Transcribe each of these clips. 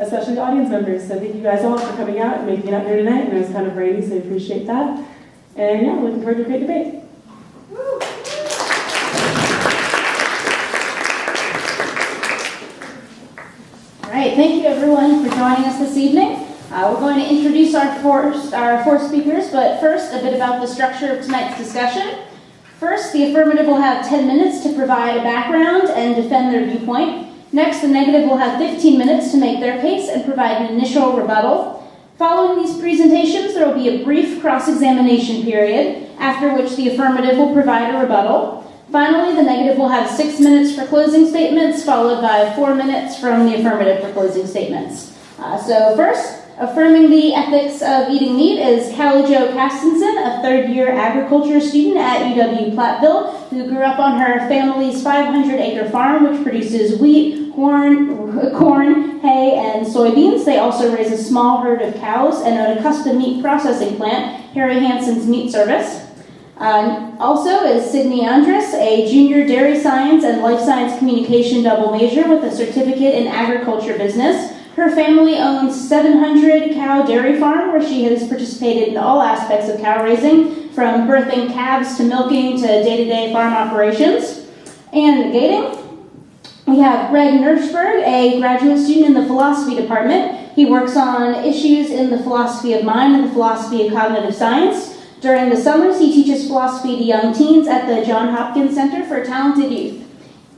especially the audience members. So thank you guys all for coming out and making it out here tonight. And it was kind of rainy, so I appreciate that. And yeah, looking forward to a great debate. All right, thank you everyone for joining us this evening. We're going to introduce our four speakers, but first a bit about the structure of tonight's discussion. First, the affirmative will have 10 minutes to provide a background and defend their viewpoint. Next, the negative will have 15 minutes to make their case and provide an initial rebuttal. Following these presentations, there will be a brief cross-examination period, after which the affirmative will provide a rebuttal. Finally, the negative will have 6 minutes for closing statements, followed by 4 minutes from the affirmative for closing statements. So first, affirming the ethics of eating meat is Kallie Kastenson, a third-year agriculture student at UW-Platteville, who grew up on her family's 500-acre farm, which produces wheat, corn, hay, and soybeans. They also raise a small herd of cows and own a custom meat processing plant, Harry Hansen's Meat Service. Also is Sydney Endres, a junior dairy science and life science communication double major with a certificate in agriculture business. Her family owns 700 cow dairy farm, where she has participated in all aspects of cow raising, from birthing calves to milking to day-to-day farm operations. And negating, we have Greg Nirshberg, a graduate student in the philosophy department. He works on issues in the philosophy of mind and the philosophy of cognitive science. During the summers, he teaches philosophy to young teens at the Johns Hopkins Center for Talented Youth.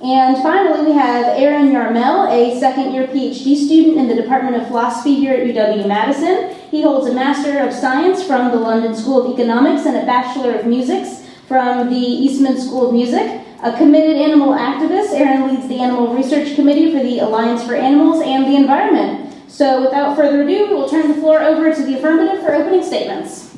And finally, we have Yarmel, a second-year PhD student in the Department of Philosophy here at UW-Madison. He holds a Master of Science from the London School of Economics and a Bachelor of Music from the Eastman School of Music. A committed animal activist, Aaron leads the Animal Research Committee for the Alliance for Animals and the Environment. So without further ado, we'll turn the floor over to the affirmative for opening statements.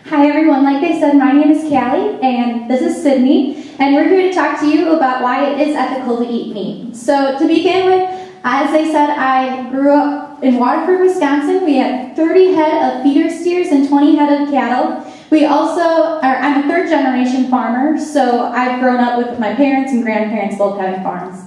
Hi everyone, like they said, my name is Kallie and this is Sydney, and we're here to talk to you about why it is ethical to eat meat. So to begin with, as they said, I grew up in Waterford, Wisconsin. We had 30 head of feeder steers and 20 head of cattle. I'm a third generation farmer, so I've grown up with my parents and grandparents both having farms.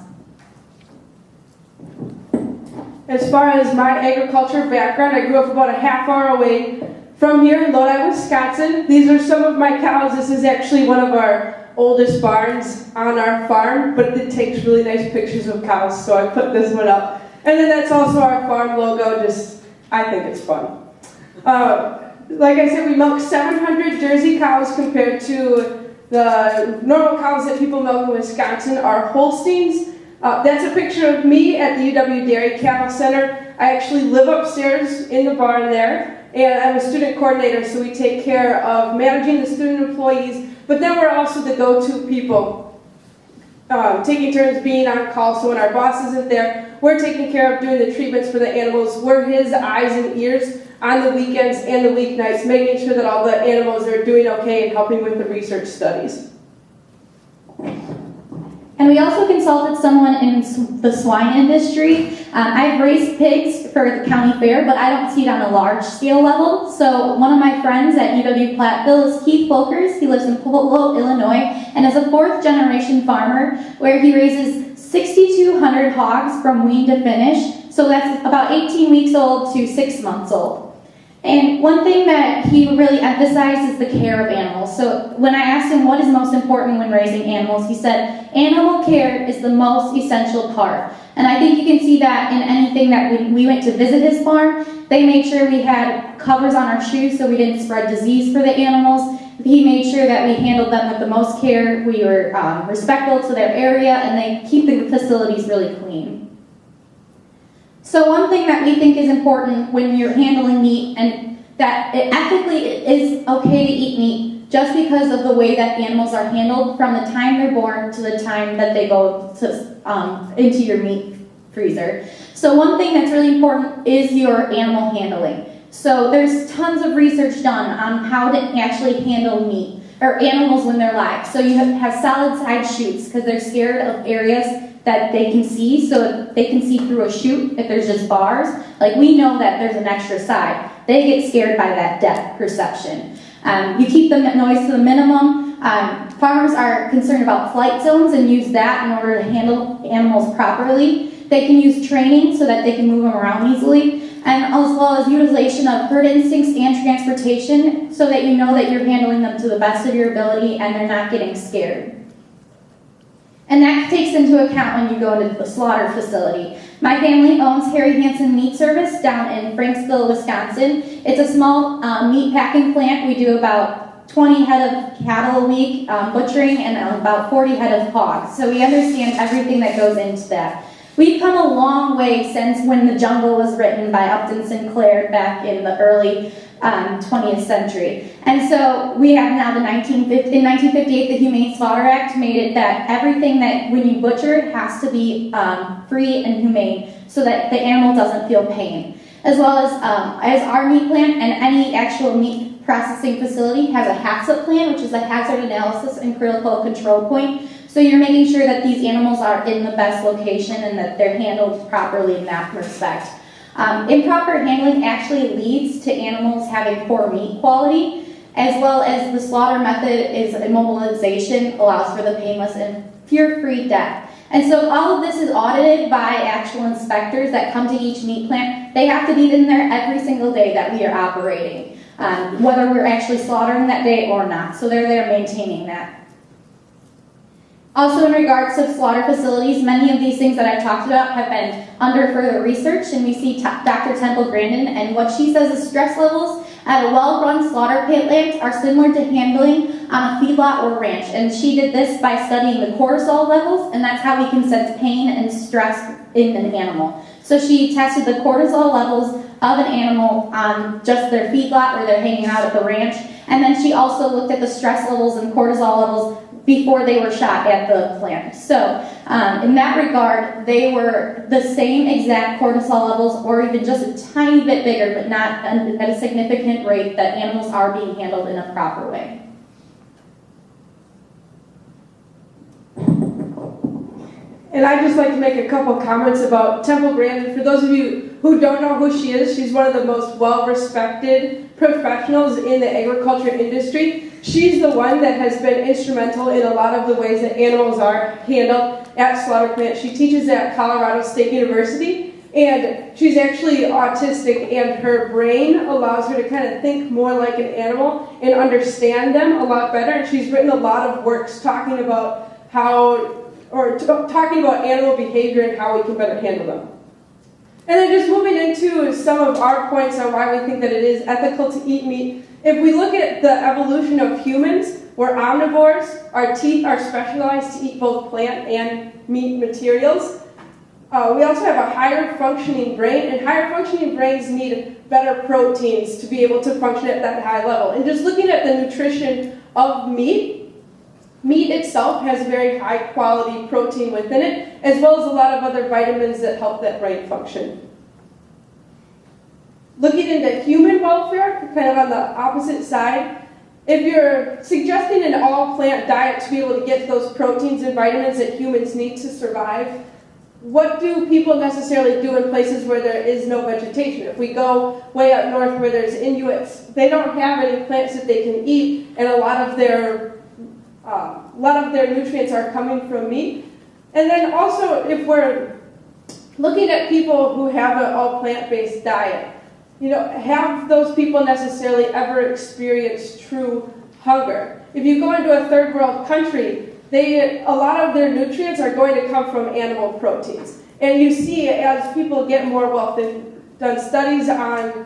As far as my agriculture background, I grew up about a half hour away from here in Lodi, Wisconsin. These are some of my cows. This is actually one of our oldest barns on our farm, but it takes really nice pictures of cows, so I put this one up. And then that's also our farm logo, I think it's fun. Like I said, we milk 700 Jersey cows compared to the normal cows that people milk in Wisconsin are Holsteins. That's a picture of me at the UW Dairy Cattle Center. I actually live upstairs in the barn there. And I'm a student coordinator, so we take care of managing the student employees, but then we're also the go-to people, taking turns being on call, so when our boss isn't there, we're taking care of doing the treatments for the animals. We're his eyes and ears on the weekends and the weeknights, making sure that all the animals are doing okay and helping with the research studies. And we also consulted someone in the swine industry. I've raised pigs for the county fair, but I don't see it on a large scale level. So one of my friends at UW-Platteville is Keith Folkers. He lives in Pueblo, Illinois, and is a fourth generation farmer where he raises 6,200 hogs from wean to finish. So that's about 18 weeks old to 6 months old. And one thing that he really emphasized is the care of animals. So when I asked him what is most important when raising animals, he said, animal care is the most essential part. And I think you can see that in anything that we went to visit his farm. They made sure we had covers on our shoes so we didn't spread disease for the animals. He made sure that we handled them with the most care. We were respectful to their area, and they keep the facilities really clean. So one thing that we think is important when you're handling meat, and that it ethically is okay to eat meat just because of the way that animals are handled from the time they're born to the time that they go to, into your meat freezer. So one thing that's really important is your animal handling. So there's tons of research done on how to actually handle meat. or animals when they're live. So you have solid side chutes because they're scared of areas that they can see, so they can see through a chute if there's just bars. Like we know that there's an extra side. They get scared by that depth perception. You keep the noise to the minimum. Farmers are concerned about flight zones and use that in order to handle animals properly. They can use training so that they can move them around easily, and as well as utilization of herd instincts and transportation so that you know that you're handling them to the best of your ability and they're not getting scared. And that takes into account when you go into the slaughter facility. My family owns Harry Hansen Meat Service down in Franksville, Wisconsin. It's a small meat packing plant. We do about 20 head of cattle a week butchering and about 40 head of hogs. So we understand everything that goes into that. We've come a long way since when The Jungle was written by Upton Sinclair back in the early 20th century. And so we have now in 1958, the Humane Slaughter Act made it that everything that when you butcher it has to be free and humane so that the animal doesn't feel pain. As well as our meat plant and any actual meat processing facility has a HACCP plan, which is a hazard analysis and critical control point. So you're making sure that these animals are in the best location and that they're handled properly in that respect. Improper handling actually leads to animals having poor meat quality, as well as the slaughter method is immobilization, allows for the painless and fear-free death. And so all of this is audited by actual inspectors that come to each meat plant. They have to be in there every single day that we are operating, whether we're actually slaughtering that day or not. So they're there maintaining that. Also, in regards to slaughter facilities, many of these things that I've talked about have been under further research, and we see Dr. Temple Grandin, and what she says is stress levels at a well-run slaughter plant are similar to handling on a feedlot or ranch, and she did this by studying the cortisol levels, and that's how we can sense pain and stress in an animal. So she tested the cortisol levels of an animal on just their feedlot where they're hanging out at the ranch, and then she also looked at the stress levels and cortisol levels before they were shot at the plant. So in that regard, they were the same exact cortisol levels or even just a tiny bit bigger, but not at a significant rate that animals are being handled in a proper way. And I'd just like to make a couple comments about Temple Grandin. For those of you who don't know who she is, she's one of the most well-respected professionals in the agriculture industry. She's the one that has been instrumental in a lot of the ways that animals are handled at slaughter plants. She teaches at Colorado State University, and she's actually autistic, and her brain allows her to kind of think more like an animal and understand them a lot better. And she's written a lot of works talking about talking about animal behavior and how we can better handle them. And then just moving into some of our points on why we think that it is ethical to eat meat. If we look at the evolution of humans, we're omnivores. Our teeth are specialized to eat both plant and meat materials. We also have a higher functioning brain, and higher functioning brains need better proteins to be able to function at that high level. And just looking at the nutrition of meat itself has very high quality protein within it, as well as a lot of other vitamins that help that brain function. Looking into human welfare, kind of on the opposite side, if you're suggesting an all-plant diet to be able to get those proteins and vitamins that humans need to survive, what do people necessarily do in places where there is no vegetation? If we go way up north where there's Inuits, they don't have any plants that they can eat, and a lot of their nutrients are coming from meat. And then also, if we're looking at people who have an all plant-based diet, have those people necessarily ever experienced true hunger? If you go into a third world country, a lot of their nutrients are going to come from animal proteins. And you see, as people get more wealth, they've done studies on,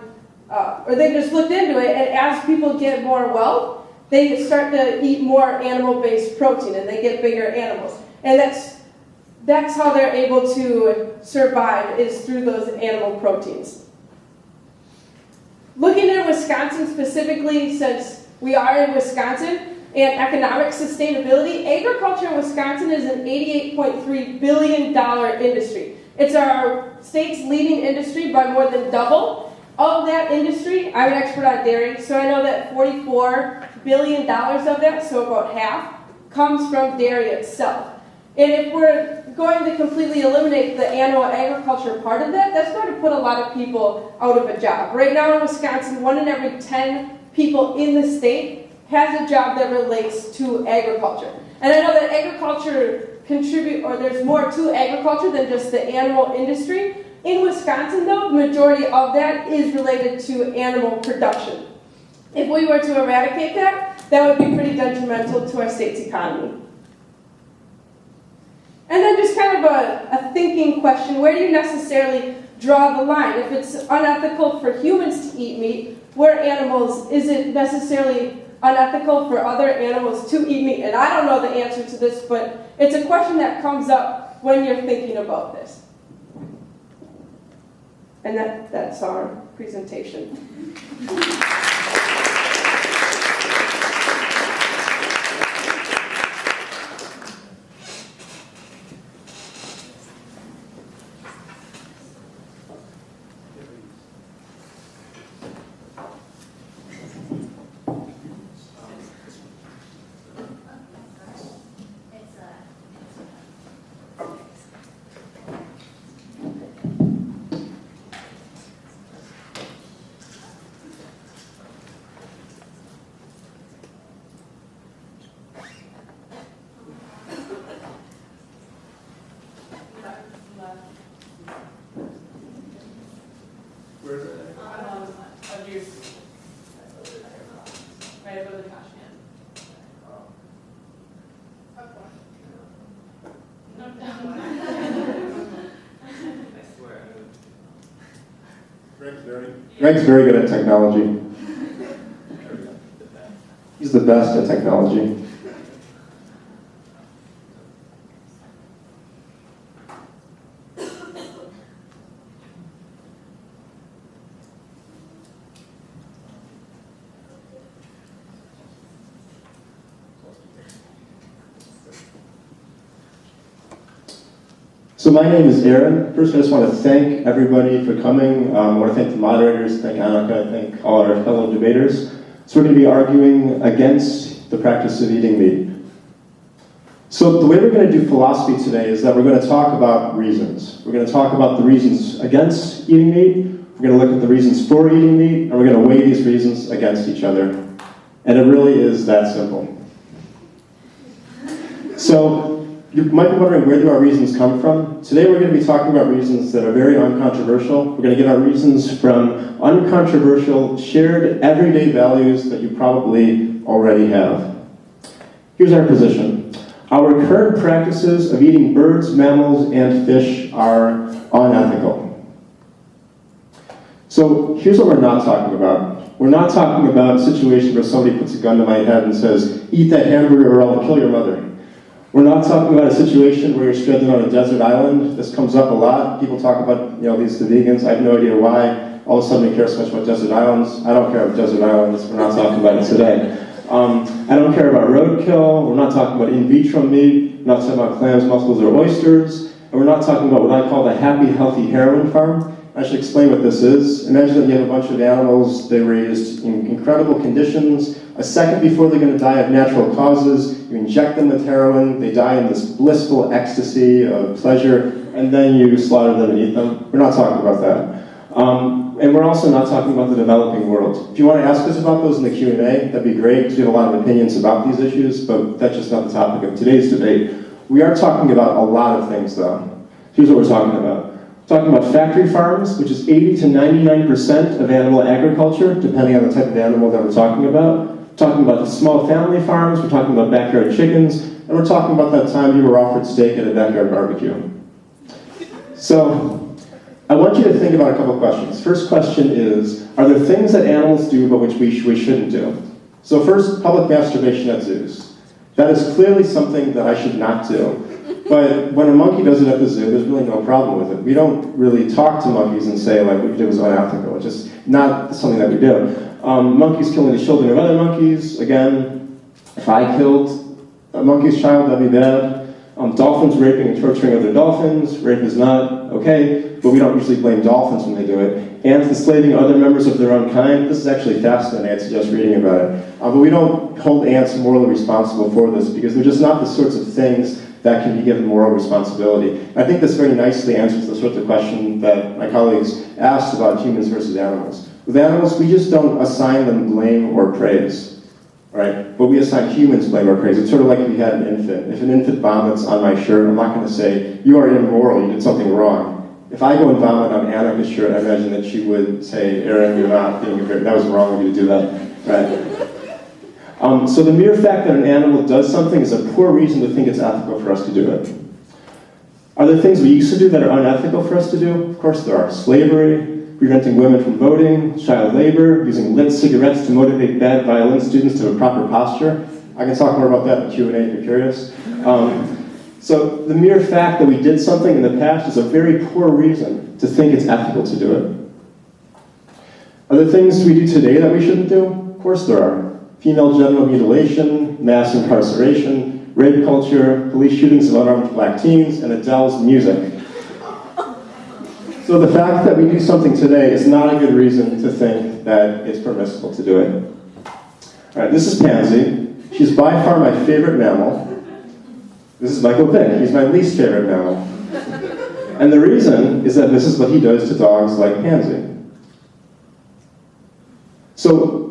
or they just looked into it, and as people get more wealth, they start to eat more animal-based protein, and they get bigger animals. And that's how they're able to survive, is through those animal proteins. Looking at Wisconsin specifically, since we are in Wisconsin, and economic sustainability, agriculture in Wisconsin is an $88.3 billion industry. It's our state's leading industry by more than double. Of that industry, I'm an expert on dairy, so I know that 44 billion of that, so about half, comes from dairy itself. And if we're going to completely eliminate the animal agriculture part of that, that's going to put a lot of people out of a job. Right now in Wisconsin, 1 in every 10 people in the state has a job that relates to agriculture. And I know that agriculture there's more to agriculture than just the animal industry. In Wisconsin, though, the majority of that is related to animal production. If we were to eradicate that, that would be pretty detrimental to our state's economy. And then just kind of a thinking question, where do you necessarily draw the line? If it's unethical for humans to eat meat, where animals, is it necessarily unethical for other animals to eat meat? And I don't know the answer to this, but it's a question that comes up when you're thinking about this. And that's our presentation. Greg's very good at technology. He's the best at technology. So my name is Aaron. First, I just want to thank everybody for coming. I want to thank the moderators, thank Annika, thank all our fellow debaters. So we're going to be arguing against the practice of eating meat. So the way we're going to do philosophy today is that we're going to talk about reasons. We're going to talk about the reasons against eating meat. We're going to look at the reasons for eating meat, and we're going to weigh these reasons against each other. And it really is that simple. So you might be wondering, where do our reasons come from? Today we're going to be talking about reasons that are very uncontroversial. We're going to get our reasons from uncontroversial, shared, everyday values that you probably already have. Here's our position. Our current practices of eating birds, mammals, and fish are unethical. So here's what we're not talking about. We're not talking about a situation where somebody puts a gun to my head and says, eat that hamburger or I'll kill your mother. We're not talking about a situation where you're stranded on a desert island. This comes up a lot. People talk about, these the vegans. I have no idea why all of a sudden we care so much about desert islands. I don't care about desert islands. We're not talking about it today. I don't care about roadkill. We're not talking about in vitro meat. We're not talking about clams, mussels, or oysters. And we're not talking about what I call the happy, healthy heroin farm. I should explain what this is. Imagine that you have a bunch of animals. They raised in incredible conditions. A second before they're going to die of natural causes, you inject them with heroin. They die in this blissful ecstasy of pleasure, and then you slaughter them and eat them. We're not talking about that. And we're also not talking about the developing world. If you want to ask us about those in the Q&A, that'd be great, because we have a lot of opinions about these issues, but that's just not the topic of today's debate. We are talking about a lot of things, though. Here's what we're talking about. We're talking about factory farms, which is 80 to 99% of animal agriculture, depending on the type of animal that we're talking about. We're talking about the small family farms, we're talking about backyard chickens, and we're talking about that time you were offered steak at a backyard barbecue. So, I want you to think about a couple questions. First question is, are there things that animals do but which we shouldn't do? So first, public masturbation at zoos. That is clearly something that I should not do. But when a monkey does it at the zoo, there's really no problem with it. We don't really talk to monkeys and say, like, what you did was unethical. It's just not something that we do. Monkeys killing the children of other monkeys, again, if I killed a monkey's child, that'd be bad. Dolphins raping and torturing other dolphins. Rape is not okay, but we don't usually blame dolphins when they do it. Ants enslaving other members of their own kind. This is actually fascinating. I'd suggest reading about it. But we don't hold ants morally responsible for this because they're just not the sorts of things that can be given moral responsibility. I think this very nicely answers the sort of question that my colleagues asked about humans versus animals. With animals, we just don't assign them blame or praise, right? But we assign humans blame or praise. It's sort of like if we had an infant. If an infant vomits on my shirt, I'm not going to say, you are immoral, you did something wrong. If I go and vomit on Annika's shirt, I imagine that she would say, Aaron, you're not being a that was wrong of you to do that, right? So the mere fact that an animal does something is a poor reason to think it's ethical for us to do it. Are there things we used to do that are unethical for us to do? Of course there are. Slavery, preventing women from voting, child labor, using lit cigarettes to motivate bad violin students to have a proper posture. I can talk more about that in the Q&A if you're curious. So the mere fact that we did something in the past is a very poor reason to think it's ethical to do it. Are there things we do today that we shouldn't do? Of course there are. Female genital mutilation, mass incarceration, rape culture, police shootings of unarmed black teens, and Adele's music. So the fact that we do something today is not a good reason to think that it's permissible to do it. All right, this is Pansy. She's by far my favorite mammal. This is Michael Pick. He's my least favorite mammal. And the reason is that this is what he does to dogs like Pansy. So,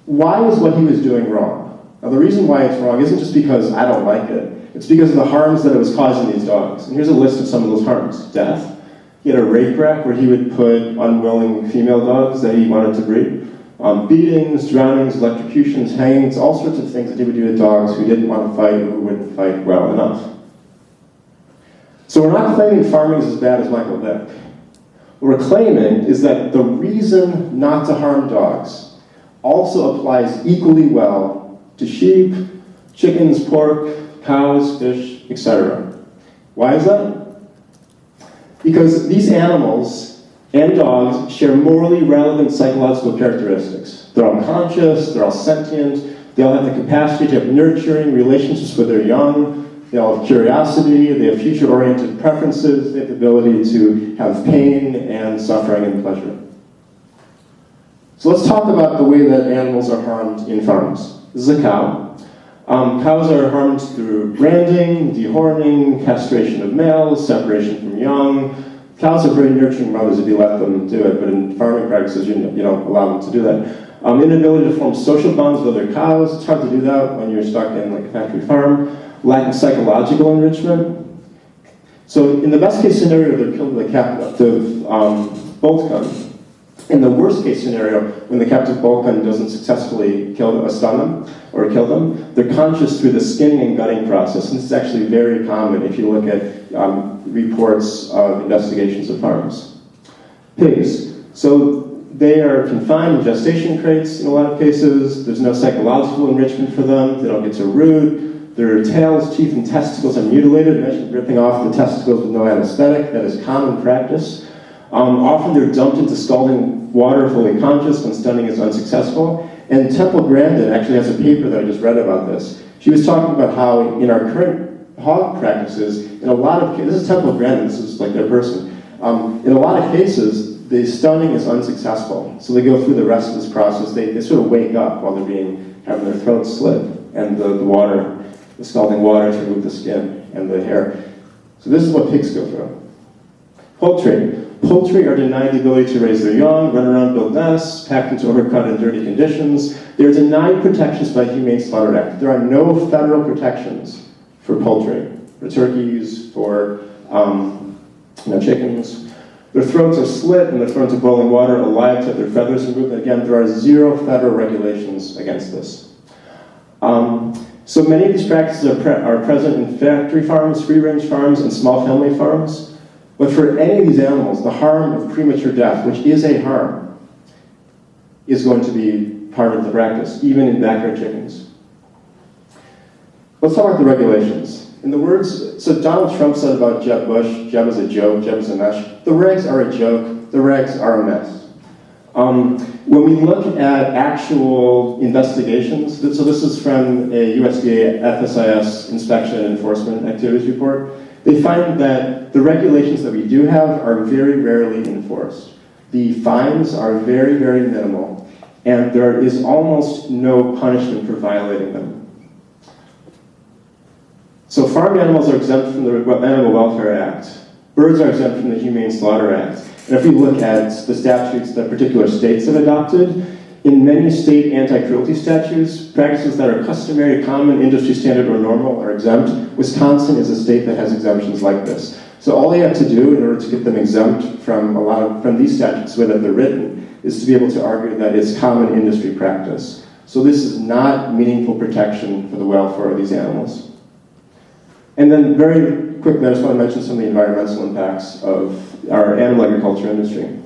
why is what he was doing wrong? Now, the reason why it's wrong isn't just because I don't like it. It's because of the harms that it was causing these dogs. And here's a list of some of those harms. Death. He had a rape rack where he would put unwilling female dogs that he wanted to breed. Beatings, drownings, electrocutions, hangings, all sorts of things that he would do to dogs who didn't want to fight or who wouldn't fight well enough. So we're not claiming farming is as bad as Michael Vick. What we're claiming is that the reason not to harm dogs also applies equally well to sheep, chickens, pork, cows, fish, etc. Why is that? Because these animals and dogs share morally relevant psychological characteristics. They're all conscious, they're all sentient, they all have the capacity to have nurturing relationships with their young, they all have curiosity, they have future-oriented preferences, they have the ability to have pain and suffering and pleasure. So let's talk about the way that animals are harmed in farms. This is a cow. Cows are harmed through branding, dehorning, castration of males, separation from young. Cows are very nurturing mothers if you let them do it, but in farming practices, you don't allow them to do that. Inability to form social bonds with other cows. It's hard to do that when you're stuck in like a factory farm. Lack of psychological enrichment. So in the best case scenario, they're killed with a captive bolt gun. In the worst case scenario, when the captive bolt gun doesn't successfully stun them or kill them, they're conscious through the skinning and gutting process. And this is actually very common if you look at reports of investigations of farms. Pigs. So they are confined in gestation crates in a lot of cases. There's no psychological enrichment for them. They don't get to root. Their tails, teeth, and testicles are mutilated. Imagine ripping off the testicles with no anesthetic. That is common practice. Often they're dumped into scalding water fully conscious when stunning is unsuccessful. And Temple Grandin actually has a paper that I just read about this. She was talking about how in our current hog practices, in a lot of cases, this is Temple Grandin, this is like their person. In a lot of cases, the stunning is unsuccessful. So they go through the rest of this process. They sort of wake up while they're having their throats slit and the scalding water to remove the skin and the hair. So this is what pigs go through. Poultry. Poultry are denied the ability to raise their young, run around, build nests, packed into overcrowded and dirty conditions. They're denied protections by the Humane Slaughter Act. There are no federal protections for poultry, for turkeys, for chickens. Their throats are slit and they're thrown into boiling water alive to have their feathers removed. And again, there are zero federal regulations against this. So many of these practices are present in factory farms, free-range farms, and small family farms. But for any of these animals, the harm of premature death, which is a harm, is going to be part of the practice, even in backyard chickens. Let's talk about the regulations. In the words, so Donald Trump said about Jeb Bush, Jeb is a joke, Jeb is a mess. The regs are a joke, the regs are a mess. When we look at actual investigations, so this is from a USDA FSIS inspection and enforcement activities report, they find that the regulations that we do have are very rarely enforced. The fines are very, very minimal, and there is almost no punishment for violating them. So farm animals are exempt from the Animal Welfare Act. Birds are exempt from the Humane Slaughter Act. And if we look at the statutes that particular states have adopted, in many state anti-cruelty statutes, practices that are customary, common, industry standard, or normal are exempt. Wisconsin is a state that has exemptions like this. So all they have to do in order to get them exempt from these statutes, the way that they're written, is to be able to argue that it's common industry practice. So this is not meaningful protection for the welfare of these animals. And then very quickly, I just want to mention some of the environmental impacts of our animal agriculture industry.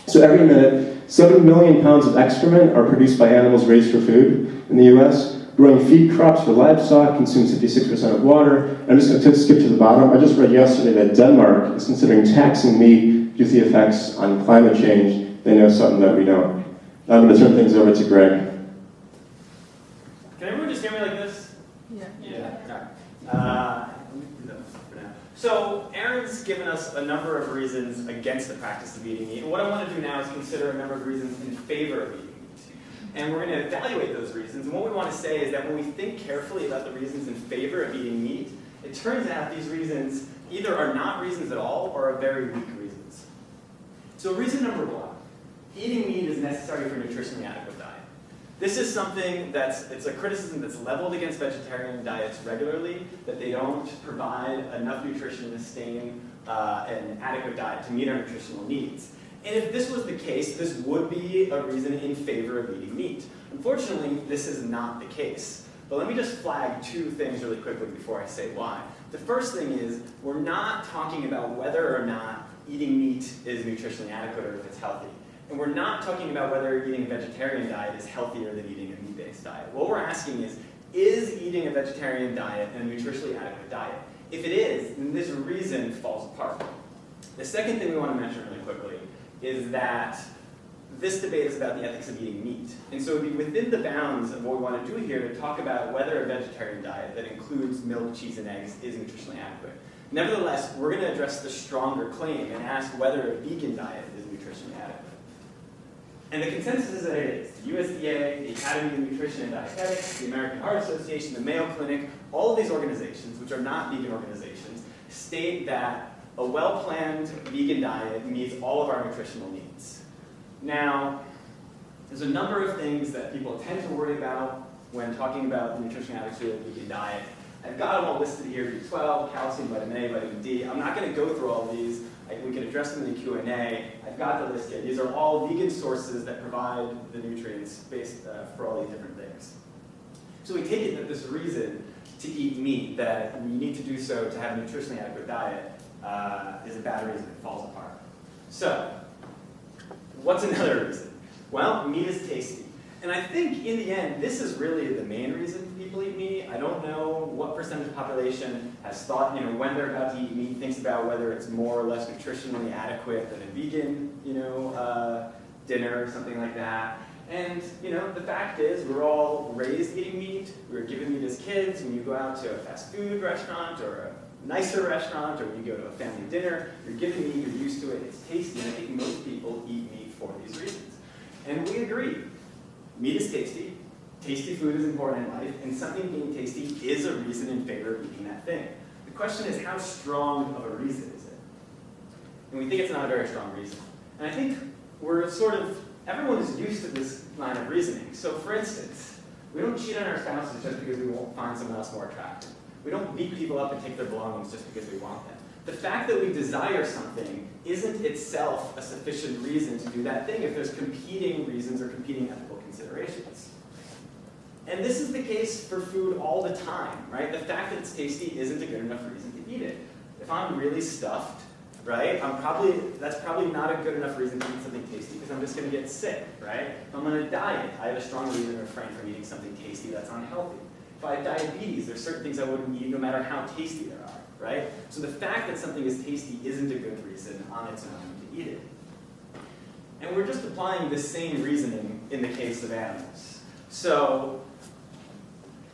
So every minute, 7 million pounds of excrement are produced by animals raised for food in the US. Growing feed crops for livestock consumes 56% of water. I'm just going to skip to the bottom. I just read yesterday that Denmark is considering taxing meat due to the effects on climate change. They know something that we don't. Now I'm going to turn things over to Greg. Can everyone just hear me like this? Yeah. So Aaron's given us a number of reasons against the practice of eating meat. And what I want to do now is consider a number of reasons in favor of eating meat. And we're going to evaluate those reasons. And what we want to say is that when we think carefully about the reasons in favor of eating meat, it turns out these reasons either are not reasons at all or are very weak reasons. So reason number one, eating meat is necessary for a nutritionally adequate diet. This is something it's a criticism that's leveled against vegetarian diets regularly, that they don't provide enough nutrition to sustain an adequate diet to meet our nutritional needs. And if this was the case, this would be a reason in favor of eating meat. Unfortunately, this is not the case. But let me just flag two things really quickly before I say why. The first thing is, we're not talking about whether or not eating meat is nutritionally adequate or if it's healthy. And we're not talking about whether eating a vegetarian diet is healthier than eating a meat-based diet. What we're asking is eating a vegetarian diet a nutritionally adequate diet? If it is, then this reason falls apart. The second thing we want to mention really quickly is that this debate is about the ethics of eating meat. And so it would be within the bounds of what we want to do here to talk about whether a vegetarian diet that includes milk, cheese, and eggs is nutritionally adequate. Nevertheless, we're going to address the stronger claim and ask whether a vegan diet is nutritionally adequate. And the consensus is that it is. The USDA, the Academy of Nutrition and Dietetics, the American Heart Association, the Mayo Clinic, all of these organizations, which are not vegan organizations, state that a well-planned vegan diet meets all of our nutritional needs. Now, there's a number of things that people tend to worry about when talking about the nutrition adequacy of a vegan diet. I've got them all listed here: B12, calcium, vitamin A, vitamin D. I'm not going to go through all of these. We can address them in the Q&A. I've got the list here. These are all vegan sources that provide the nutrients based for all these different things. So we take it that this reason to eat meat, that we need to do so to have a nutritionally adequate diet, is a bad reason. It falls apart. So, what's another reason? Well, meat is tasty. And I think, in the end, this is really the main reason people eat meat. I don't know what percentage of the population has thought, when they're about to eat meat, thinks about whether it's more or less nutritionally adequate than a vegan, dinner or something like that. And, the fact is, we're all raised eating meat. We were given meat as kids. When you go out to a fast food restaurant or a nicer restaurant, or when you go to a family dinner, you're given meat, you're used to it, it's tasty. And I think most people eat meat for these reasons. And we agree. Meat is tasty. Tasty food is important in life, and something being tasty is a reason in favor of eating that thing. The question is, how strong of a reason is it? And we think it's not a very strong reason. And I think everyone is used to this line of reasoning. So for instance, we don't cheat on our spouses just because we won't find someone else more attractive. We don't beat people up and take their belongings just because we want them. The fact that we desire something isn't itself a sufficient reason to do that thing if there's competing reasons or competing ethical considerations. And this is the case for food all the time, right? The fact that it's tasty isn't a good enough reason to eat it. If I'm really stuffed, right, that's probably not a good enough reason to eat something tasty because I'm just going to get sick, right? If I'm on a diet, I have a strong reason to refrain from eating something tasty that's unhealthy. If I have diabetes, there's certain things I wouldn't eat no matter how tasty they are, right? So the fact that something is tasty isn't a good reason on its own to eat it. And we're just applying the same reasoning in the case of animals. So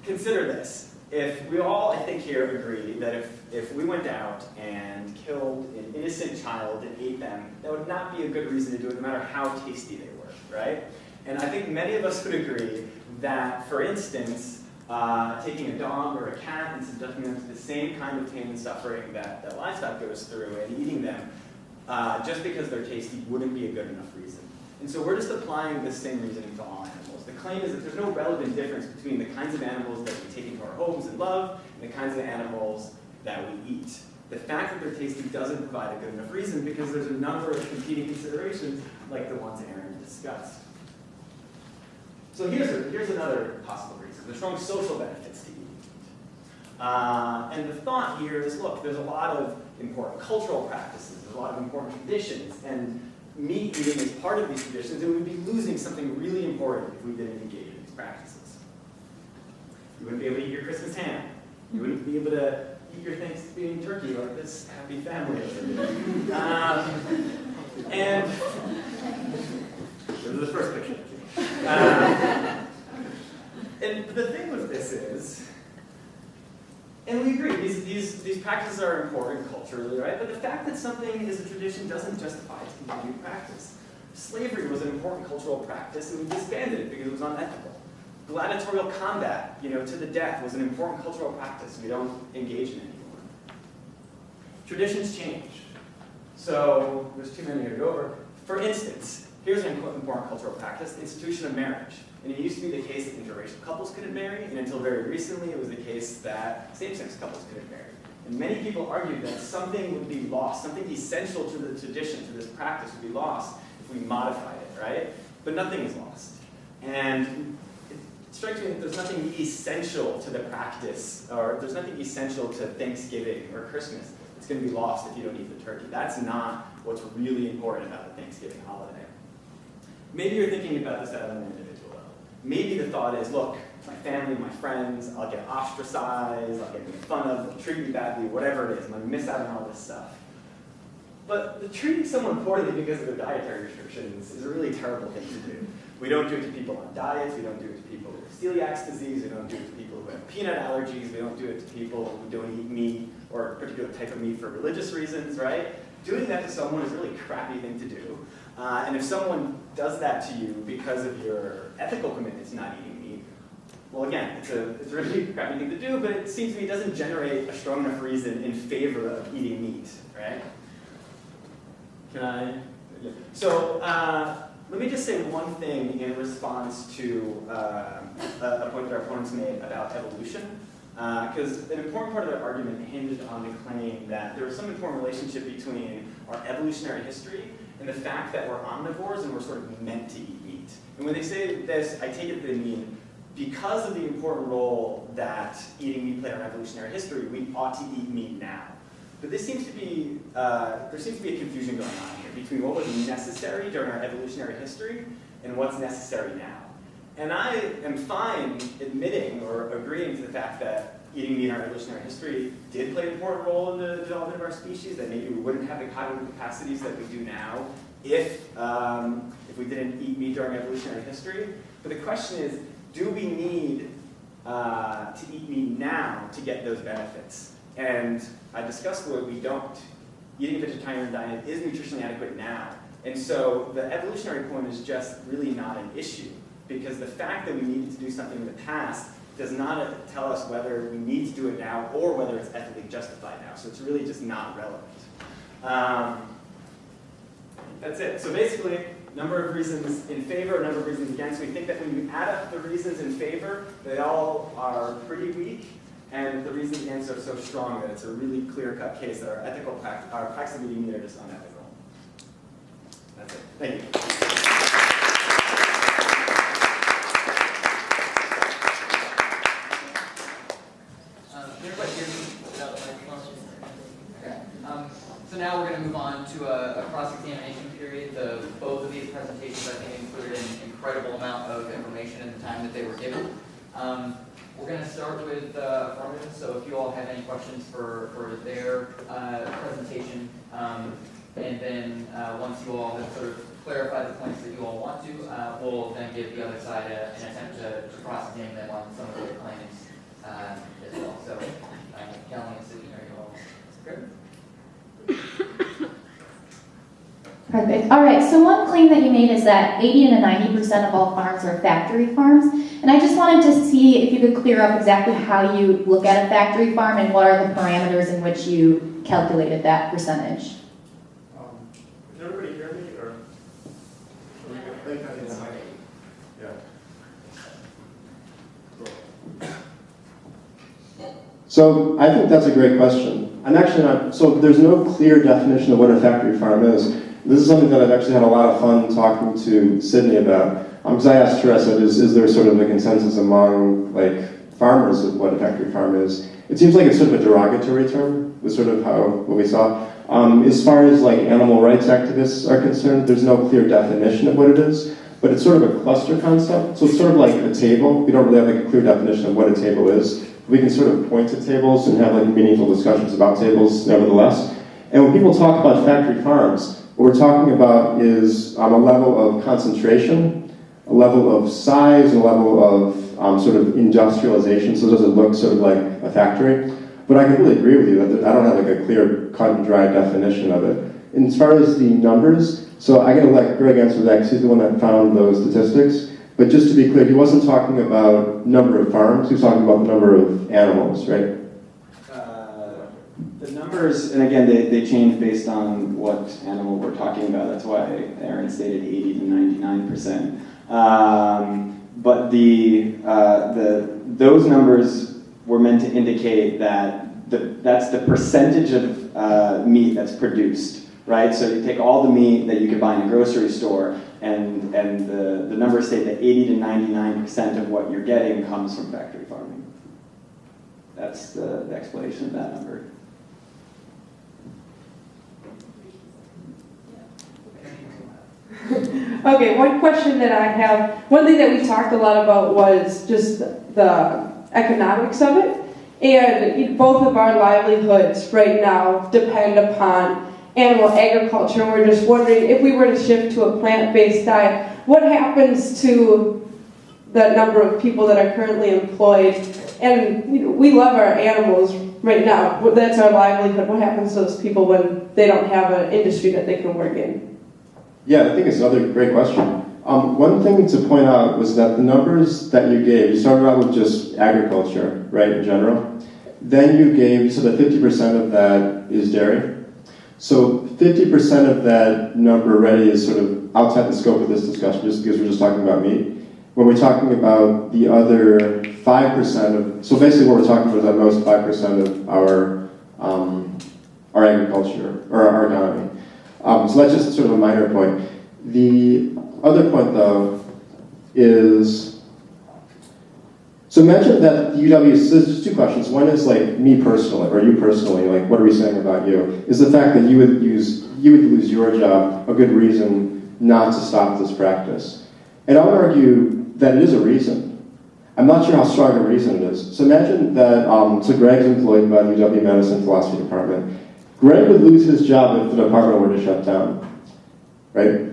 consider this. If we all, I think here, agree that if we went out and killed an innocent child and ate them, that would not be a good reason to do it, no matter how tasty they were, right? And I think many of us would agree that, for instance, taking a dog or a cat and subjecting them to the same kind of pain and suffering that livestock goes through and eating them, just because they're tasty wouldn't be a good enough reason. And so we're just applying the same reasoning to all animals. The claim is that there's no relevant difference between the kinds of animals that we take into our homes and love and the kinds of animals that we eat. The fact that they're tasty doesn't provide a good enough reason because there's a number of competing considerations like the ones Aaron discussed. So here's another possible reason. There's strong social benefits to eating meat. And the thought here is, look, there's a lot of important cultural practices, there's a lot of important traditions, and meat eating is part of these traditions, and we would be losing something really important if we didn't engage in these practices. You wouldn't be able to eat your Christmas ham. You wouldn't be able to eat your Thanksgiving turkey like this happy family over here. And this is the first picture. And the thing with this is, and we agree, these practices are important culturally, right? But the fact that something is a tradition doesn't justify its continued practice. Slavery was an important cultural practice, and we disbanded it because it was unethical. Gladiatorial combat, to the death, was an important cultural practice. We don't engage in it anymore. Traditions change. So there's too many to go over. For instance, here's an important cultural practice: the institution of marriage. And it used to be the case that interracial couples couldn't marry, and until very recently it was the case that same-sex couples couldn't marry. And many people argued that something would be lost, something essential to the tradition, to this practice would be lost if we modified it, right? But nothing is lost. And it strikes me that there's nothing essential to the practice, or there's nothing essential to Thanksgiving or Christmas that's going to be lost if you don't eat the turkey. That's not what's really important about the Thanksgiving holiday. Maybe you're thinking about this at an individual level. Maybe the thought is, look, my family, my friends, I'll get ostracized, I'll get made fun of, they'll treat me badly, whatever it is, I'm going to miss out on all this stuff. But treating someone poorly because of their dietary restrictions is a really terrible thing to do. We don't do it to people on diets, we don't do it to people with celiac disease, we don't do it to people who have peanut allergies, we don't do it to people who don't eat meat or a particular type of meat for religious reasons, right? Doing that to someone is a really crappy thing to do. And if someone does that to you because of your ethical commitment to not eating meat, well, again, it's a really crappy thing to do, but it seems to me it doesn't generate a strong enough reason in favor of eating meat, right? Can I? Yeah. So let me just say one thing in response to a point that our opponents made about evolution. Because an important part of their argument hinged on the claim that there was some important relationship between our evolutionary history and the fact that we're omnivores and we're sort of meant to eat meat. And when they say this, I take it they mean because of the important role that eating meat played in our evolutionary history, we ought to eat meat now. But this seems to be, there seems to be a confusion going on here between what was necessary during our evolutionary history and what's necessary now. And I am fine admitting or agreeing to the fact that eating meat in our evolutionary history did play an important role in the development of our species, that maybe we wouldn't have the cognitive capacities that we do now if we didn't eat meat during evolutionary history. But the question is, do we need to eat meat now to get those benefits? And I discussed the way we don't. Eating a vegetarian diet is nutritionally adequate now. And so the evolutionary point is just really not an issue, because the fact that we needed to do something in the past does not tell us whether we need to do it now or whether it's ethically justified now. So it's really just not relevant. That's it. So basically, number of reasons in favor, number of reasons against. We think that when you add up the reasons in favor, they all are pretty weak, and the reasons against are so strong that it's a really clear-cut case that our practice of eating meat are just unethical. That's it. Thank you. So now we're going to move on to a cross-examination period. Both of these presentations, I think, included an incredible amount of information in the time that they were given. We're going to start with affirmatives, so if you all have any questions for their presentation, and then once you all have sort of clarify the points that you all want to. We'll then give the other side an attempt to cross-examine them on some of their claims as well. So, Kallie and Sydney, are you all good? Perfect. All right, so one claim that you made is that 80 to 90% of all farms are factory farms. And I just wanted to see if you could clear up exactly how you look at a factory farm and what are the parameters in which you calculated that percentage. Can everybody hear me? Or? Yeah. So I think that's a great question. I'm actually not, so there's no clear definition of what a factory farm is. This is something that I've actually had a lot of fun talking to Sydney about. Because I asked Teresa, is there sort of a consensus among like farmers of what a factory farm is? It seems like it's sort of a derogatory term, was sort of what we saw. As far as like animal rights activists are concerned, there's no clear definition of what it is, but it's sort of a cluster concept. So it's sort of like a table. We don't really have like a clear definition of what a table is. We can sort of point to tables and have like meaningful discussions about tables nevertheless. And when people talk about factory farms, what we're talking about is a level of concentration, a level of size, and a level of sort of industrialization. So does it look sort of like a factory? But I completely agree with you that I don't have like a clear cut and dry definition of it. And as far as the numbers, so I'm going to let Greg answer that because he's the one that found those statistics. But just to be clear, he wasn't talking about number of farms, he was talking about the number of animals, right? The numbers, and again, they change based on what animal we're talking about. That's why Aaron stated 80 to 99%. But those numbers were meant to indicate that that's the percentage of meat that's produced, right? So you take all the meat that you could buy in a grocery store, and the numbers state that 80 to 99% of what you're getting comes from factory farming. That's the explanation of that number. Okay, one question that I have, one thing that we talked a lot about was just the economics of it. And both of our livelihoods right now depend upon animal agriculture. And we're just wondering, if we were to shift to a plant-based diet, what happens to the number of people that are currently employed? And we love our animals right now. That's our livelihood. What happens to those people when they don't have an industry that they can work in? Yeah, I think it's another great question. One thing to point out was that the numbers that you gave, you started out with just agriculture, right, in general. Then you said that 50% of that is dairy. So 50% of that number already is sort of outside the scope of this discussion, just because we're just talking about meat. When we're talking about the other 5% of, so basically what we're talking about is at most 5% of our agriculture, or our economy. So that's just sort of a minor point. The other point, though, is, so mention that the UW, so there's just two questions. One is like me personally, or you personally, like what are we saying about you? Is the fact that you would lose your job a good reason not to stop this practice? And I would argue that it is a reason. I'm not sure how strong a reason it is. So imagine that, so Greg's employed by the UW-Madison philosophy department. Greg would lose his job if the department were to shut down, right?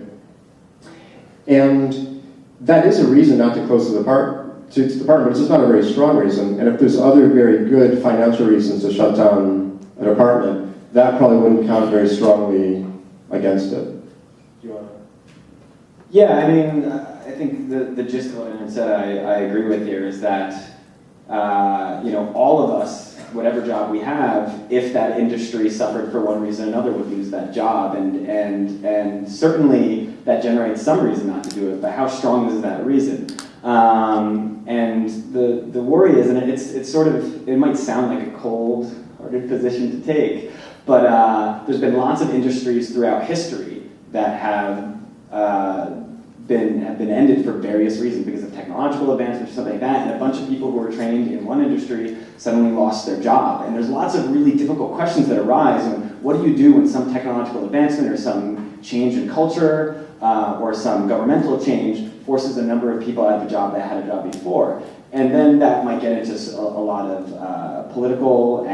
And that is a reason not to close the department, but it's just not a very strong reason. And if there's other very good financial reasons to shut down a department, that probably wouldn't count very strongly against it. Do you want to? Yeah, I mean, I think the gist of what Aaron said, I agree with here, is that all of us, whatever job we have, if that industry suffered for one reason or another, would lose that job, and certainly that generates some reason not to do it. But how strong is that reason? And the worry is, and it's sort of, it might sound like a cold-hearted position to take, but there's been lots of industries throughout history that have been ended for various reasons, because of technological advancements or something like that, and a bunch of people who were trained in one industry suddenly lost their job. And there's lots of really difficult questions that arise. And what do you do when some technological advancement or some change in culture or some governmental change forces a number of people out of a job that had a job before? And then that might get into a lot of political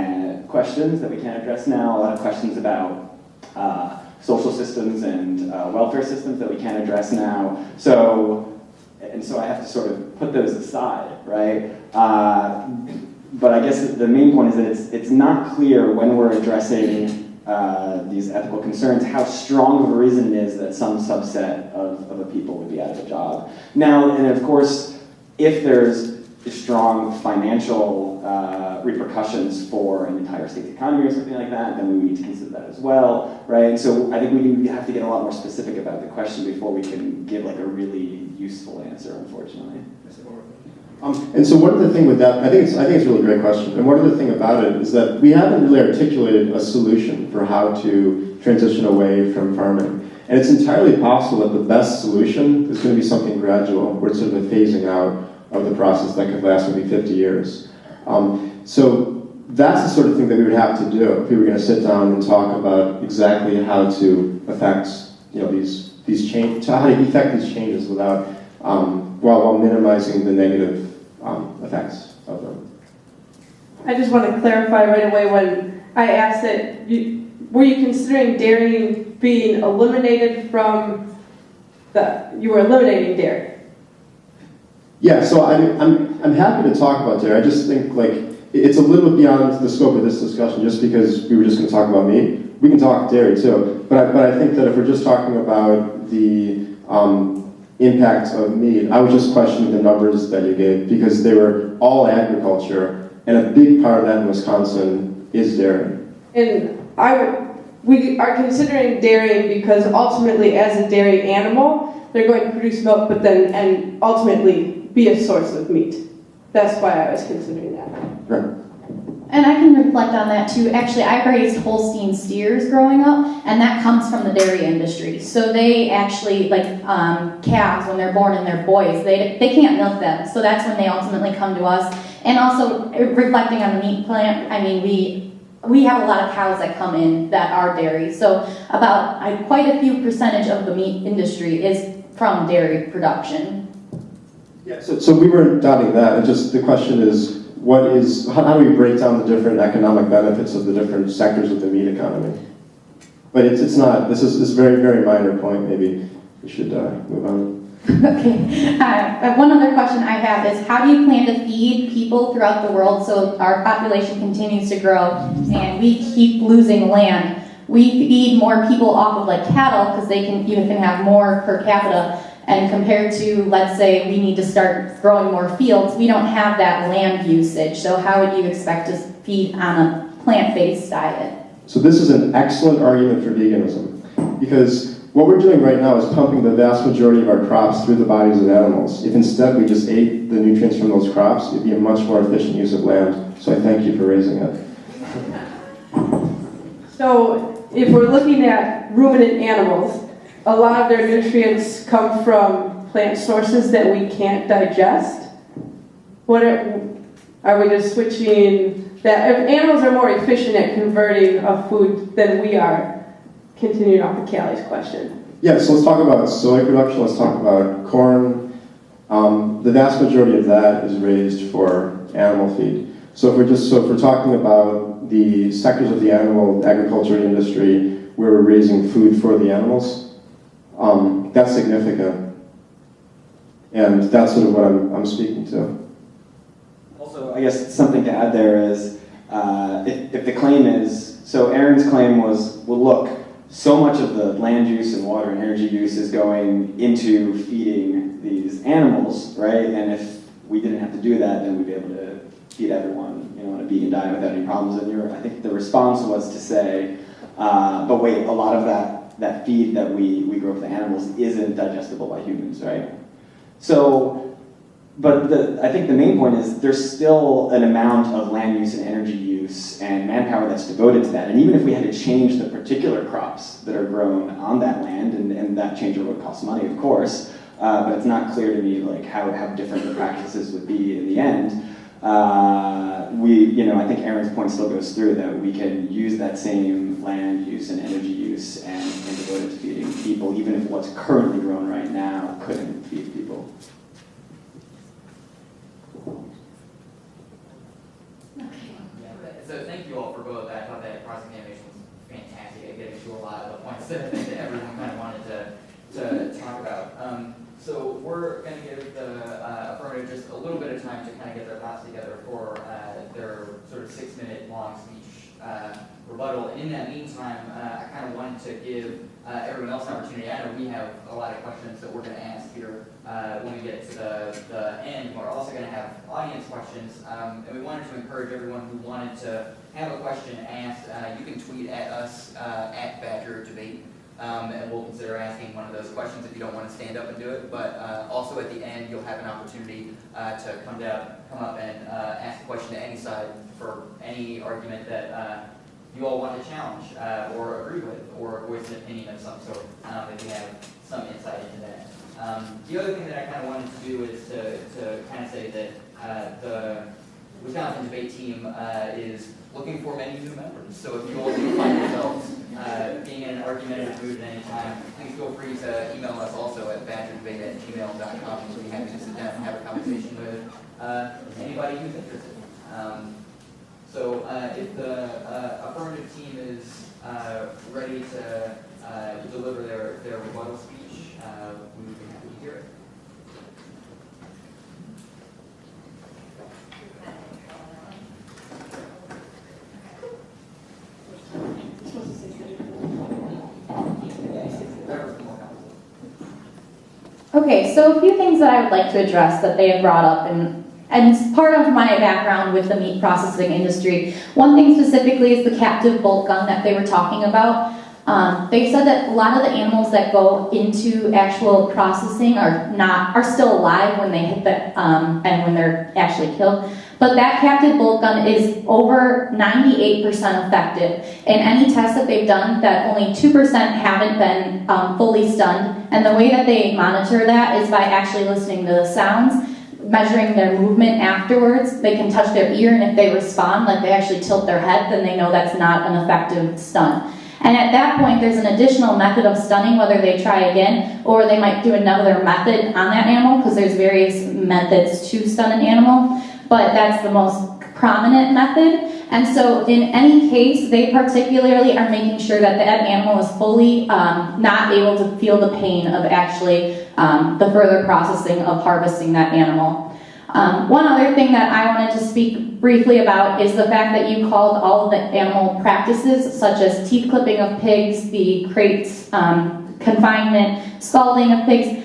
questions that we can't address now, a lot of questions about social systems and welfare systems that we can't address now. So I have to sort of put those aside, right? But I guess the main point is that it's not clear when we're addressing these ethical concerns how strong of a reason it is that some subset of a people would be out of a job. Now, and of course, if there's strong financial repercussions for an entire state's economy or something like that, then we need to consider that as well, right? And so I think we have to get a lot more specific about the question before we can give like a really useful answer, unfortunately. And so one other thing with that, I think it's a really great question. And one other thing about it is that we haven't really articulated a solution for how to transition away from farming. And it's entirely possible that the best solution is going to be something gradual, where it's sort of a phasing out of the process that could last maybe 50 years. So that's the sort of thing that we would have to do if we were going to sit down and talk about exactly how to affect, these changes, how to effect these changes without, while minimizing the negative effects of them. I just want to clarify right away when I asked that, were you considering dairy being eliminated from you were eliminating dairy? Yeah, so I'm happy to talk about dairy. I just think it's a little bit beyond the scope of this discussion just because we were just going to talk about meat. We can talk dairy too, but I think that if we're just talking about the impact of meat, I was just questioning the numbers that you gave because they were all agriculture, and a big part of that in Wisconsin is dairy. And we are considering dairy because ultimately, as a dairy animal, they're going to produce milk, and ultimately be a source of meat. That's why I was considering that. Right. And I can reflect on that too. Actually, I raised Holstein steers growing up, and that comes from the dairy industry. So they actually, calves, when they're born and they're boys, they can't milk them. So that's when they ultimately come to us. And also, reflecting on the meat plant, I mean, we have a lot of cows that come in that are dairy. So about quite a few percentage of the meat industry is from dairy production. Yeah. So we weren't doubting that. It's just the question is, how do we break down the different economic benefits of the different sectors of the meat economy? But it's not, this is a very, very minor point. Maybe we should move on. Okay. One other question I have is, how do you plan to feed people throughout the world so our population continues to grow and we keep losing land? We feed more people off of cattle because they can have more per capita. And compared to, let's say, we need to start growing more fields, we don't have that land usage. So how would you expect to feed on a plant-based diet? So this is an excellent argument for veganism, because what we're doing right now is pumping the vast majority of our crops through the bodies of animals. If instead we just ate the nutrients from those crops, it'd be a much more efficient use of land. So I thank you for raising it. So if we're looking at ruminant animals, a lot of their nutrients come from plant sources that we can't digest. Are we just switching that? If animals are more efficient at converting a food than we are, continuing off of Kallie's question. Yeah, so let's talk about soy production, let's talk about corn. The vast majority of that is raised for animal feed. So if we're talking about the sectors of the animal agriculture industry where we're raising food for the animals, that's significant, and that's sort of what I'm speaking to. Also, I guess something to add there is, if the claim is, so Aaron's claim was, well look, so much of the land use and water and energy use is going into feeding these animals, right? And if we didn't have to do that, then we'd be able to feed everyone, on a vegan diet without any problems. And I think the response was to say, but wait, a lot of that feed that we grow for the animals isn't digestible by humans, right? So, but I think the main point is there's still an amount of land use and energy use and manpower that's devoted to that. And even if we had to change the particular crops that are grown on that land, and that change would cost money, of course, but it's not clear to me how different the practices would be in the end. I think Aaron's point still goes through that we can use that same land use and energy use and devote it to feeding people, even if what's currently grown right now couldn't feed people. So thank you all for both. I thought that cross-examination was fantastic. getting to a lot of the points that I think that everyone kind of wanted to talk about. So we're going to give the affirmative just a little bit of time to kind of get their thoughts together for their sort of 6-minute long speech rebuttal. In that meantime, I kind of wanted to give everyone else an opportunity. I know we have a lot of questions that we're going to ask here when we get to the end. We're also going to have audience questions, and we wanted to encourage everyone who wanted to have a question asked. You can tweet at us at Badger Debate. And we'll consider asking one of those questions if you don't want to stand up and do it. But also at the end, you'll have an opportunity to come up and ask a question to any side for any argument that you all want to challenge or agree with, or voice an opinion of some sort if you have some insight into that. The other thing that I kind of wanted to do is to kind of say that the Wisconsin debate team is looking for many new members. So if you all do find yourselves being in an argumentative mood at any time, please feel free to email us also at badgerdebate@gmail.com. We'll be happy to sit down and have a conversation with anybody who's interested. So if the affirmative team is ready to deliver their rebuttal speech, we would be happy to hear it. Okay, so a few things that I would like to address that they have brought up, and part of my background with the meat processing industry. One thing specifically is the captive bolt gun that they were talking about. They said that a lot of the animals that go into actual processing are still alive when they hit the and when they're actually killed. But that captive bolt gun is over 98% effective. In any tests that they've done, that only 2% haven't been fully stunned. And the way that they monitor that is by actually listening to the sounds, measuring their movement afterwards. They can touch their ear, and if they respond, like they actually tilt their head, then they know that's not an effective stun. And at that point, there's an additional method of stunning, whether they try again, or they might do another method on that animal, because there's various methods to stun an animal. But that's the most prominent method. And so in any case, they particularly are making sure that that animal is fully not able to feel the pain of actually the further processing of harvesting that animal. One other thing that I wanted to speak briefly about is the fact that you called all of the animal practices, such as teeth clipping of pigs, the crates, confinement, scalding of pigs,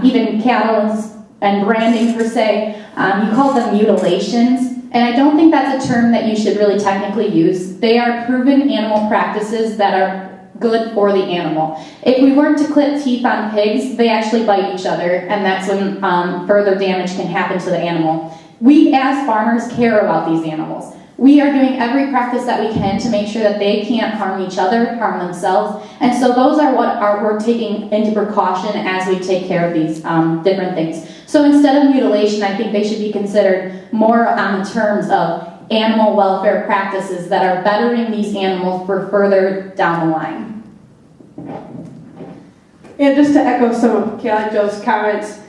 even cattle and branding per se, you call them mutilations. And I don't think that's a term that you should really technically use. They are proven animal practices that are good for the animal. If we weren't to clip teeth on pigs, they actually bite each other, and that's when further damage can happen to the animal. We as farmers care about these animals. We are doing every practice that we can to make sure that they can't harm each other, harm themselves. And so those are what we're taking into precaution as we take care of these different things. So instead of mutilation, I think they should be considered more on the terms of animal welfare practices that are bettering these animals for further down the line. And just to echo some of Kallie and Joe's comments,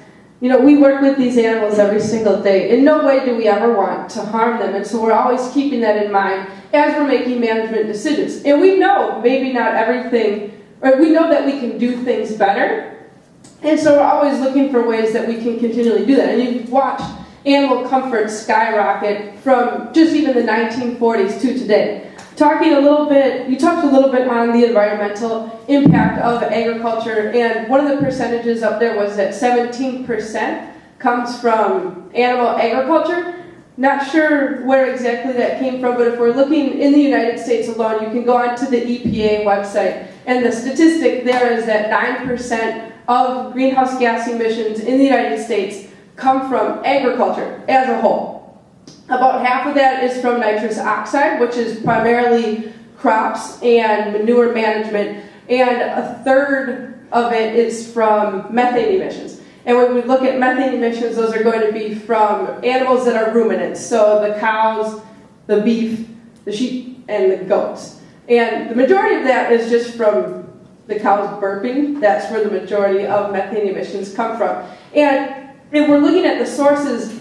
you know, we work with these animals every single day. In no way do we ever want to harm them, and so we're always keeping that in mind as we're making management decisions. And we know maybe not everything, or we know that we can do things better, and so we're always looking for ways that we can continually do that. And you've watched animal comfort skyrocket from just even the 1940s to today. You talked a little bit on the environmental impact of agriculture, and one of the percentages up there was that 17% comes from animal agriculture. Not sure where exactly that came from, but if we're looking in the United States alone, you can go onto the EPA website, and the statistic there is that 9% of greenhouse gas emissions in the United States come from agriculture as a whole. About half of that is from nitrous oxide, which is primarily crops and manure management, and a third of it is from methane emissions. And when we look at methane emissions, those are going to be from animals that are ruminants, so the cows, the beef, the sheep, and the goats. And the majority of that is just from the cows burping. That's where the majority of methane emissions come from. And if we're looking at the sources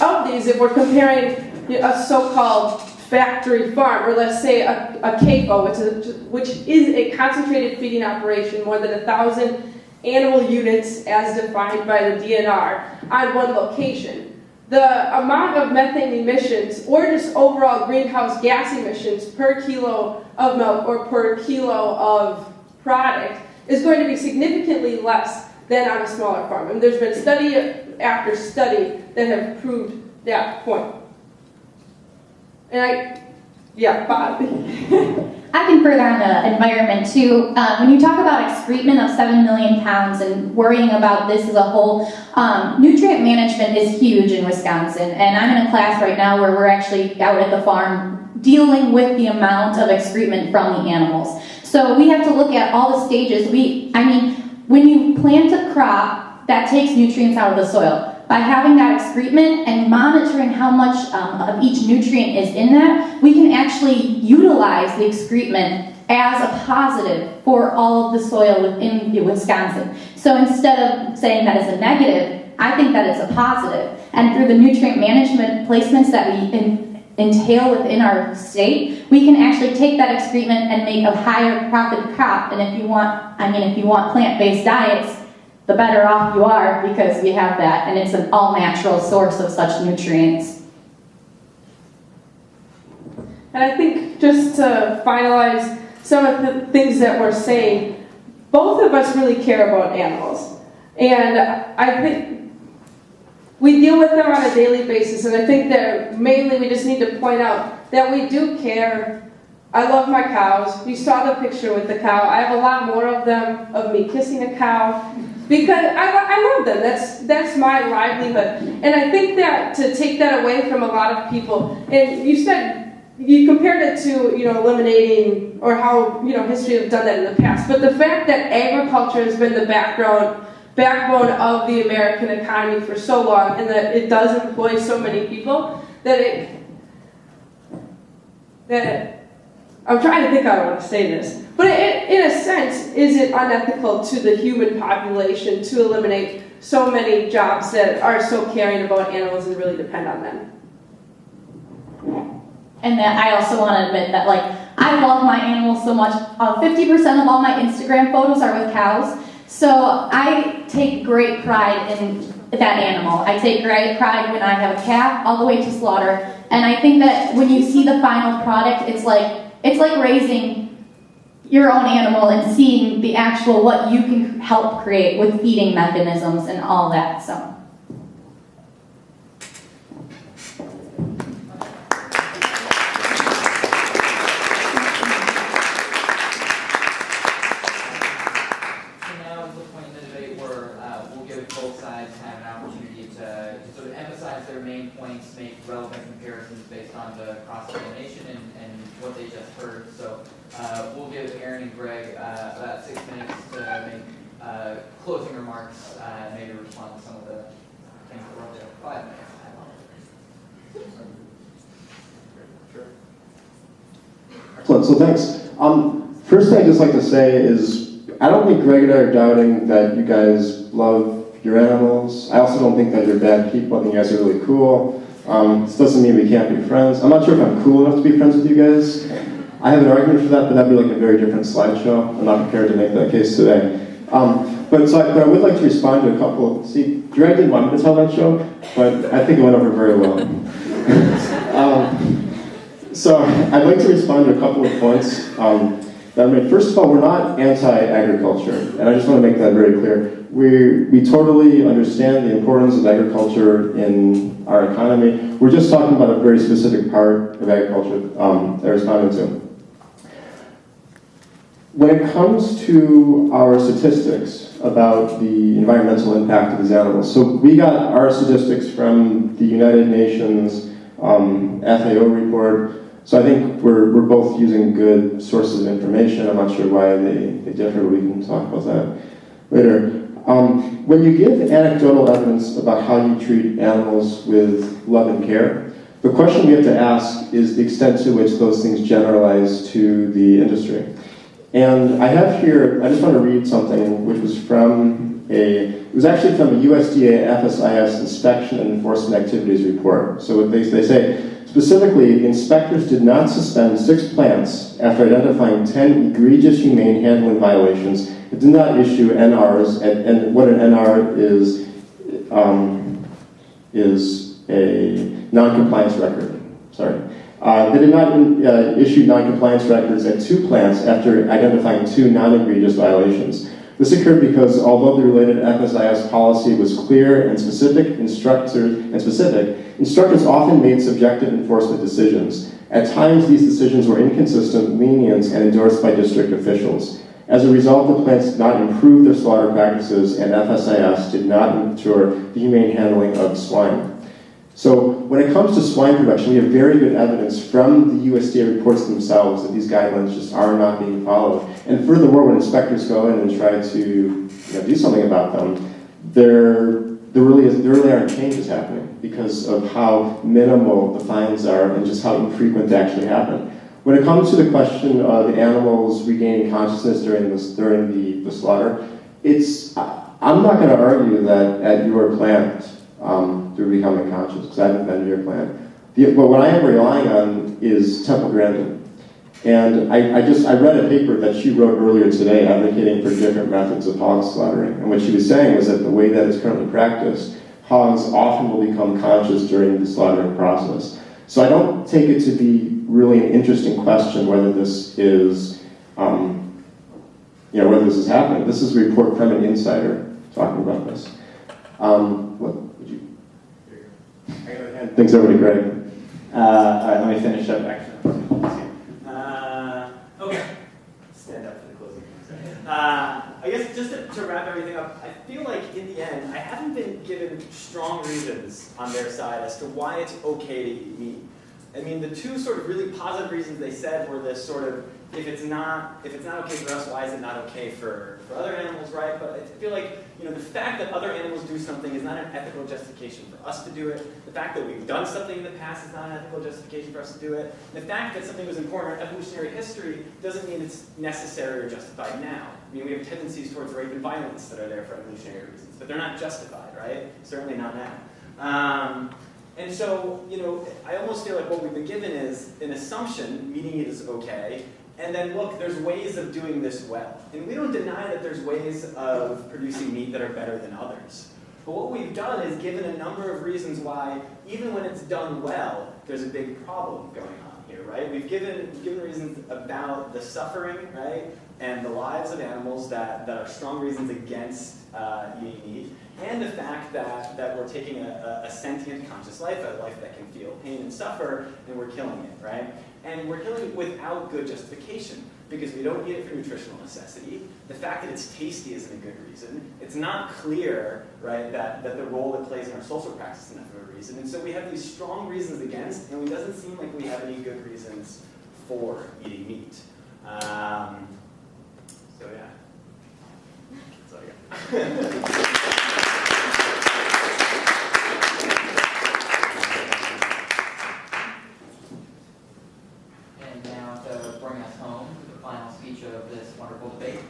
of these, if we're comparing a so-called factory farm, or let's say a CAFO, which is a concentrated feeding operation, more than 1,000 animal units as defined by the DNR on one location. The amount of methane emissions, or just overall greenhouse gas emissions per kilo of milk or per kilo of product is going to be significantly less than on a smaller farm. And there's been study after study that have proved that point. And Bob. I can further on the environment too. When you talk about excrement of 7 million pounds and worrying about this as a whole, nutrient management is huge in Wisconsin. And I'm in a class right now where we're actually out at the farm dealing with the amount of excrement from the animals. So we have to look at all the stages. When you plant a crop, that takes nutrients out of the soil. By having that excrement and monitoring how much of each nutrient is in that, we can actually utilize the excrement as a positive for all of the soil within Wisconsin. So instead of saying that it's a negative, I think that it's a positive. And through the nutrient management placements that we entail within our state, we can actually take that excrement and make a higher profit crop. And if you want plant-based diets, the better off you are because we have that, and it's an all-natural source of such nutrients. And I think just to finalize some of the things that we're saying, both of us really care about animals. And I think we deal with them on a daily basis, and I think that mainly we just need to point out that we do care. I love my cows. You saw the picture with the cow. I have a lot more of them, of me kissing a cow, because I love them. That's my livelihood. And I think that to take that away from a lot of people, and you said, you compared it to, eliminating, or how, history has done that in the past. But the fact that agriculture has been the backbone of the American economy for so long, and that it does employ so many people, that I'm trying to think how I want to say this, but in a sense, is it unethical to the human population to eliminate so many jobs that are so caring about animals and really depend on them? And that I also want to admit that, I love my animals so much. 50% of all my Instagram photos are with cows, so I take great pride in that animal. I take great pride when I have a calf all the way to slaughter, and I think that when you see the final product, it's like raising your own animal and seeing the actual what you can help create with feeding mechanisms and all that. So. Now is the point in the debate where we'll give both sides an opportunity to sort of emphasize their main points, make relevant comparisons based on the cross-examination and what they just heard. So we'll give Aaron and Greg about 6 minutes to make closing remarks, maybe respond to some of the things that were up there. 5 minutes. Sure. Excellent, so thanks. First thing I'd just like to say is, I don't think Greg and I are doubting that you guys love your animals. I also don't think that you're bad people. I think you guys are really cool. This doesn't mean we can't be friends. I'm not sure if I'm cool enough to be friends with you guys. I have an argument for that, but that'd be like a very different slideshow. I'm not prepared to make that case today. But I would like to respond to a couple. See, Greg didn't want me to tell that show, but I think it went over very well. So I'd like to respond to a couple of points that I made. First of all, we're not anti-agriculture, and I just want to make that very clear. We totally understand the importance of agriculture in our economy. We're just talking about a very specific part of agriculture that I responded to. When it comes to our statistics about the environmental impact of these animals, so we got our statistics from the United Nations FAO report. So I think we're both using good sources of information. I'm not sure why they differ, but we can talk about that later. When you give anecdotal evidence about how you treat animals with love and care, the question we have to ask is the extent to which those things generalize to the industry. And I have here, I just want to read something which was it was actually from a USDA FSIS inspection and enforcement activities report. So what they say, Specifically, the inspectors did not suspend 6 plants after identifying 10 egregious humane handling violations. It did not issue NRs, and what an NR is a non-compliance record. Sorry. They did not issue non-compliance records at 2 plants after identifying 2 non-egregious violations. This occurred because although the related FSIS policy was clear and specific, instructors often made subjective enforcement decisions. At times, these decisions were inconsistent, lenient, and endorsed by district officials. As a result, the plants did not improve their slaughter practices, and FSIS did not ensure the humane handling of swine. So when it comes to swine production, we have very good evidence from the USDA reports themselves that these guidelines just are not being followed. And furthermore, when inspectors go in and try to do something about them, there really aren't changes happening because of how minimal the fines are and just how infrequent they actually happen. When it comes to the question of the animals regaining consciousness during the slaughter, I'm not going to argue that at your plant they're becoming conscious, because I haven't been to your plant. But what I am relying on is Temple Grandin. And I read a paper that she wrote earlier today advocating for different methods of hog slaughtering. And what she was saying was that the way that it's currently practiced, hogs often will become conscious during the slaughtering process. So I don't take it to be really an interesting question whether this is, whether this is happening. This is a report from an insider talking about this. Thanks over to Greg. All right, let me finish up actually. Okay. Stand up for the closing. I guess just to wrap everything up, I feel like in the end, I haven't been given strong reasons on their side as to why it's okay to eat meat. I mean, the 2 sort of really positive reasons they said were this sort of, if it's not okay for us, why is it not okay for other animals, right? But I feel like, the fact that other animals do something is not an ethical justification for us to do it. The fact that we've done something in the past is not an ethical justification for us to do it. The fact that something was important in our evolutionary history doesn't mean it's necessary or justified now. I mean, we have tendencies towards rape and violence that are there for evolutionary reasons, but they're not justified, right? Certainly not now. And so, I almost feel like what we've been given is an assumption, meaning it is okay, and then look, there's ways of doing this well. And we don't deny that there's ways of producing meat that are better than others. But what we've done is given a number of reasons why, even when it's done well, there's a big problem going on here, right? We've given reasons about the suffering, right? And the lives of animals that are strong reasons against eating meat. And the fact that we're taking a sentient, conscious life, a life that can feel pain and suffer, and we're killing it, right? And we're killing it without good justification, because we don't eat it for nutritional necessity. The fact that it's tasty isn't a good reason. It's not clear, right, that the role it plays in our social practice is enough of a reason. And so we have these strong reasons against, and it doesn't seem like we have any good reasons for eating meat. So yeah, that's all I got. And now to bring us home to the final speech of this wonderful debate,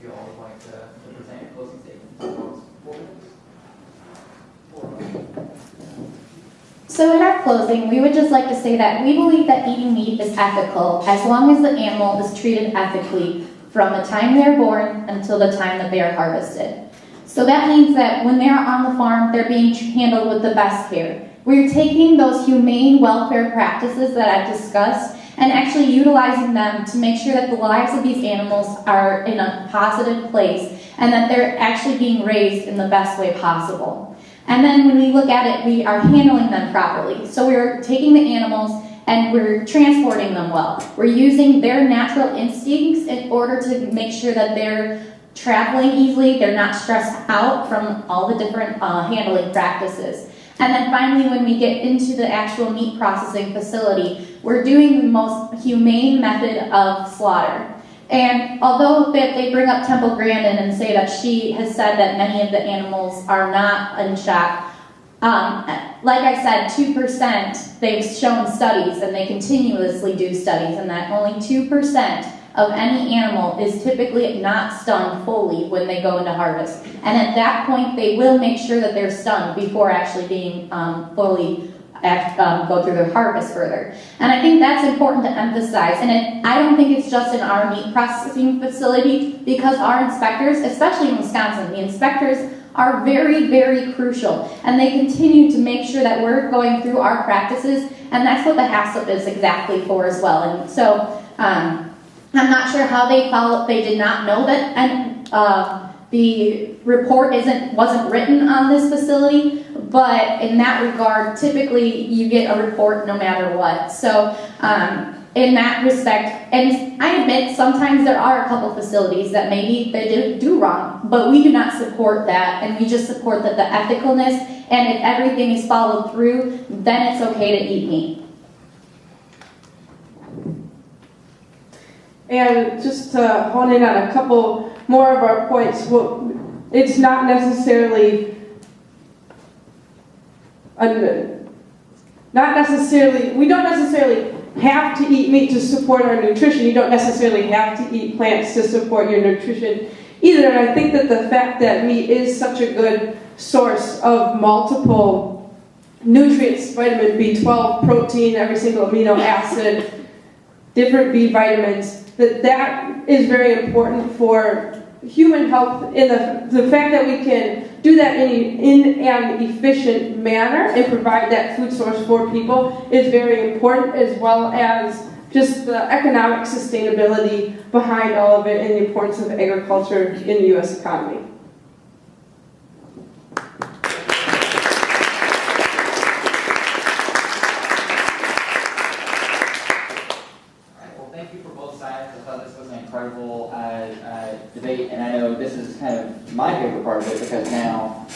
you all would like to present your closing statements. So in our closing, we would just like to say that we believe that eating meat is ethical as long as the animal is treated ethically from the time they're born until the time that they are harvested. So that means that when they are on the farm, they're being handled with the best care. We're taking those humane welfare practices that I've discussed and actually utilizing them to make sure that the lives of these animals are in a positive place and that they're actually being raised in the best way possible. And then when we look at it, we are handling them properly. So we're taking the animals and we're transporting them well. We're using their natural instincts in order to make sure that they're traveling easily, they're not stressed out from all the different handling practices. And then finally, when we get into the actual meat processing facility, we're doing the most humane method of slaughter. And although they bring up Temple Grandin and say that she has said that many of the animals are not in shock, like I said, 2%, they've shown studies, and they continuously do studies, and that only 2% of any animal is typically not stunned fully when they go into harvest. And at that point, they will make sure that they're stunned before actually being fully go through their harvest further. And I think that's important to emphasize. And I don't think it's just in our meat processing facility, because our inspectors, especially in Wisconsin, the inspectors are very, very crucial. And they continue to make sure that we're going through our practices, and that's what the HACCP is exactly for as well. And so I'm not sure how they did not know that, and the report wasn't written on this facility, but in that regard, typically you get a report no matter what. So in that respect, and I admit sometimes there are a couple facilities that maybe they do wrong, but we do not support that, and we just support that the ethicalness, and if everything is followed through, then it's okay to eat meat. And just to hone in on a couple more of our points, it's not necessarily, we don't necessarily have to eat meat to support our nutrition. You don't necessarily have to eat plants to support your nutrition either. And I think that the fact that meat is such a good source of multiple nutrients, vitamin B12, protein, every single amino acid, different B vitamins, that is very important for human health, in the fact that we can do that in an efficient manner and provide that food source for people is very important, as well as just the economic sustainability behind all of it and the importance of agriculture in the U.S. economy. Incredible debate, and I know this is kind of my favorite part of it, because now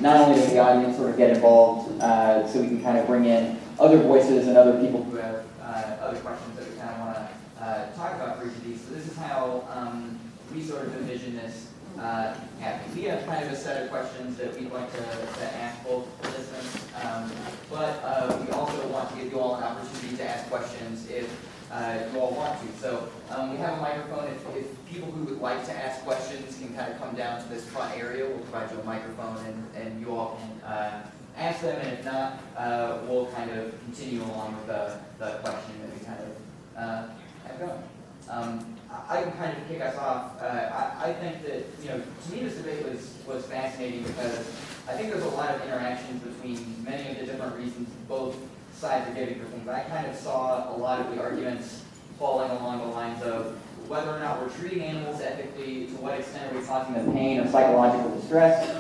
not only does the audience sort of get involved, so we can kind of bring in other voices and other people who have other questions that we kind of want to talk about for each of these. So this is how we sort of envision this happening. We have kind of a set of questions that we'd like to ask both participants, but we also want to give you all an opportunity to ask questions if you all want to. So we have a microphone. If people who would like to ask questions can kind of come down to this front area, we'll provide you a microphone, and you all can ask them, and if not, we'll kind of continue along with the question that we kind of have going. I can kind of kick us off. I think that, to me this debate was fascinating, because I think there's a lot of interactions between many of the different reasons both sides are giving for things. I kind of saw a lot of the arguments falling along the lines of whether or not we're treating animals ethically, to what extent are we causing them pain or psychological distress,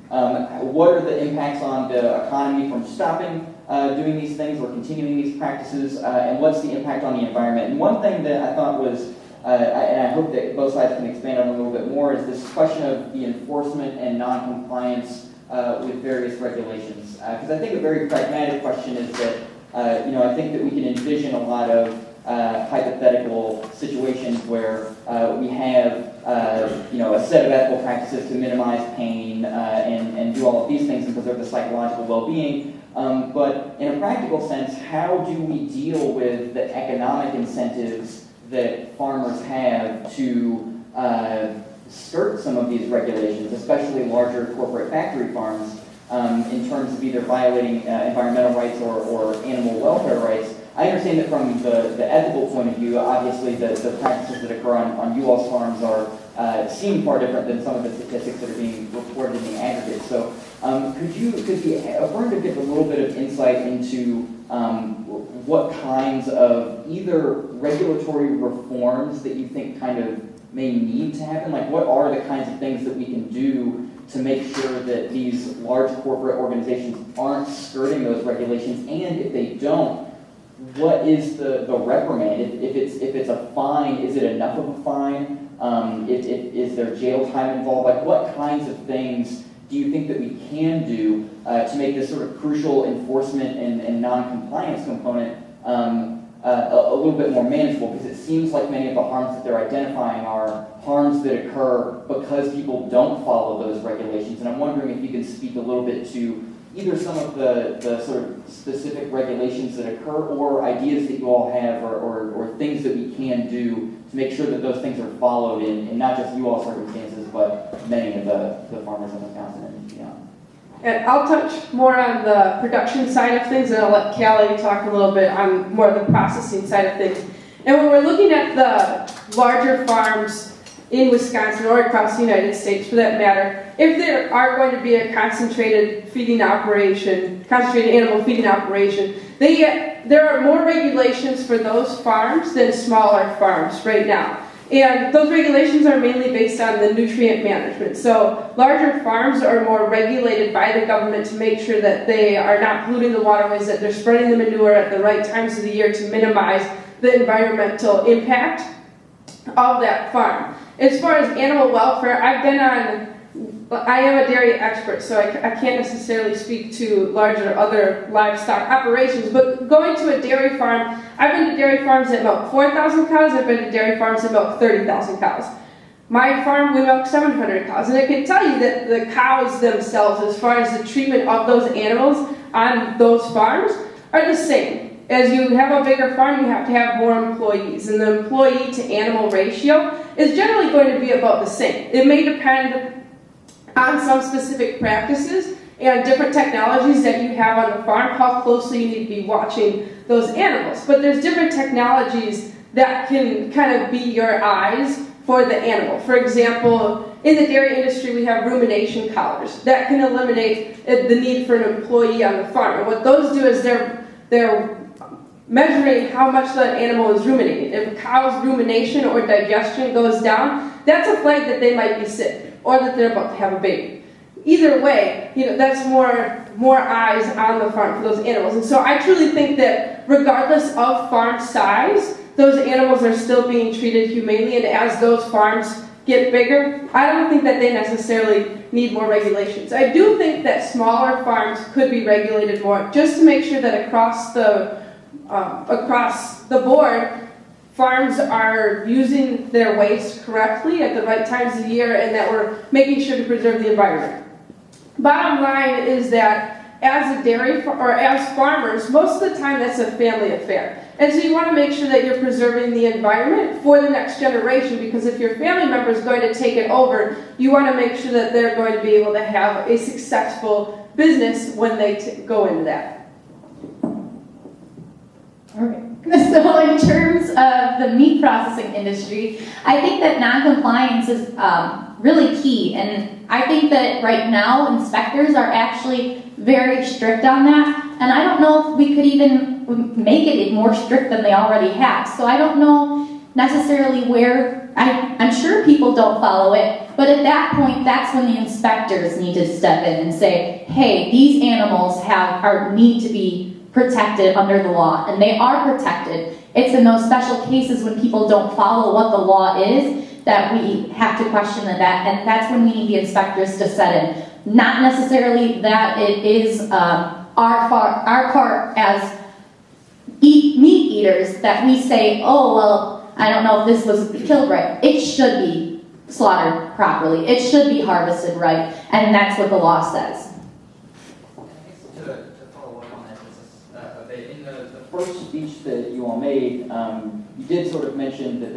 what are the impacts on the economy from stopping doing these things or continuing these practices, and what's the impact on the environment. And one thing that I thought was, and I hope that both sides can expand on a little bit more, is this question of the enforcement and non-compliance with various regulations. Because I think a very pragmatic question is that, I think that we can envision a lot of hypothetical situations where we have, a set of ethical practices to minimize pain and do all of these things and preserve the psychological well-being. But in a practical sense, how do we deal with the economic incentives that farmers have to skirt some of these regulations, especially larger corporate factory farms, in terms of either violating environmental rights or animal welfare rights? I understand that from the ethical point of view, obviously the practices that occur on you all's farms seem far different than some of the statistics that are being reported in the aggregate. So could the affirmative give a little bit of insight into what kinds of either regulatory reforms that you think kind of may need to happen? Like, what are the kinds of things that we can do to make sure that these large corporate organizations aren't skirting those regulations? And if they don't, what is the reprimand? If it's a fine, is it enough of a fine? Is there jail time involved? Like, what kinds of things do you think that we can do to make this sort of crucial enforcement and non-compliance component a little bit more manageable? Because it seems like many of the harms that they're identifying are harms that occur because people don't follow those regulations. And I'm wondering if you can speak a little bit to either some of the sort of specific regulations that occur, or ideas that you all have, or things that we can do to make sure that those things are followed in not just you all circumstances, but many of the farmers in Wisconsin and beyond. And I'll touch more on the production side of things, and I'll let Kallie talk a little bit on more of the processing side of things. And when we're looking at the larger farms in Wisconsin or across the United States for that matter, if there are going to be a concentrated feeding operation, concentrated animal feeding operation, there are more regulations for those farms than smaller farms right now. And those regulations are mainly based on the nutrient management. So larger farms are more regulated by the government to make sure that they are not polluting the waterways, that they're spreading the manure at the right times of the year to minimize the environmental impact of that farm. As far as animal welfare, I am a dairy expert, so I can't necessarily speak to larger other livestock operations, but going to a dairy farm, I've been to dairy farms that milk 4,000 cows, I've been to dairy farms that milk 30,000 cows. My farm, we milk 700 cows, and I can tell you that the cows themselves, as far as the treatment of those animals on those farms, are the same. As you have a bigger farm, you have to have more employees, and the employee to animal ratio is generally going to be about the same. It may depend on some specific practices and different technologies that you have on the farm, how closely you need to be watching those animals. But there's different technologies that can kind of be your eyes for the animal. For example, in the dairy industry, we have rumination collars that can eliminate the need for an employee on the farm. And what those do is they're measuring how much that animal is ruminating. If a cow's rumination or digestion goes down, that's a flag that they might be sick or that they're about to have a baby. Either way, that's more eyes on the farm for those animals. And so I truly think that regardless of farm size, those animals are still being treated humanely, and as those farms get bigger, I don't think that they necessarily need more regulations. I do think that smaller farms could be regulated more, just to make sure that across the board, farms are using their waste correctly at the right times of the year, and that we're making sure to preserve the environment. Bottom line is that as a dairy or as farmers, most of the time that's a family affair. And so you want to make sure that you're preserving the environment for the next generation, because if your family member is going to take it over, you want to make sure that they're going to be able to have a successful business when they go into that. Okay. So in terms of the meat processing industry, I think that non-compliance is really key, and I think that right now inspectors are actually very strict on that, and I don't know if we could even make it more strict than they already have. So I don't know necessarily where, I'm sure people don't follow it, but at that point, that's when the inspectors need to step in and say, hey, these animals need to be protected under the law, and they are protected. It's in those special cases when people don't follow what the law is that we have to question that, and that's when we need the inspectors to set in. Not necessarily that it is our part as meat eaters that we say, oh, well, I don't know if this was killed right. It should be slaughtered properly. It should be harvested right, and that's what the law says. First speech that you all made, you did sort of mention that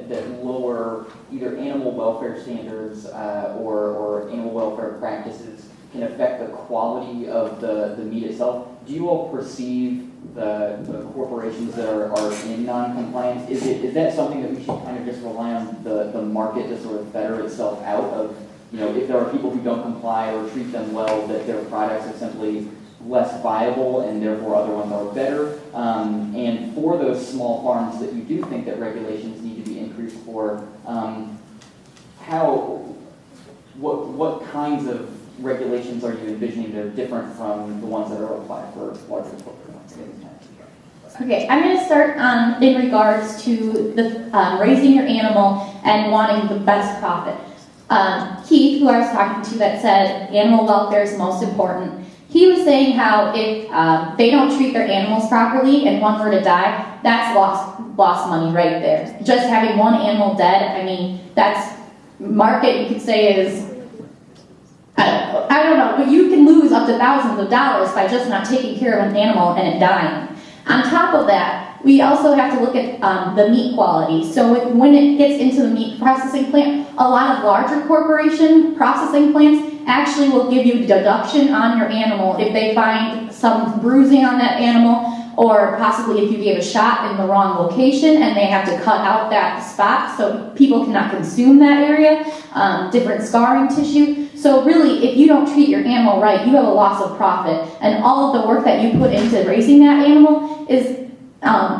that lower either animal welfare standards or animal welfare practices can affect the quality of the meat itself. Do you all perceive the corporations that are in non-compliance? Is that something that we should kind of just rely on the market to sort of better itself out of? If there are people who don't comply or treat them well, that their products are simply less viable and therefore other ones are better. And for those small farms that you do think that regulations need to be increased for, what kinds of regulations are you envisioning that are different from the ones that are applied for larger corporations? Okay, I'm going to start in regards to the raising your animal and wanting the best profit. Keith, who I was talking to, that said animal welfare is most important. He was saying how if they don't treat their animals properly and one were to die, that's lost money right there. Just having one animal dead, I mean, that's market, you could say, is, I don't know, but you can lose up to thousands of dollars by just not taking care of an animal and it dying. On top of that, we also have to look at the meat quality. So when it gets into the meat processing plant, a lot of larger corporation processing plants actually will give you a deduction on your animal if they find some bruising on that animal, or possibly if you gave a shot in the wrong location and they have to cut out that spot so people cannot consume that area, different scarring tissue. So really, if you don't treat your animal right, you have a loss of profit, and all of the work that you put into raising that animal is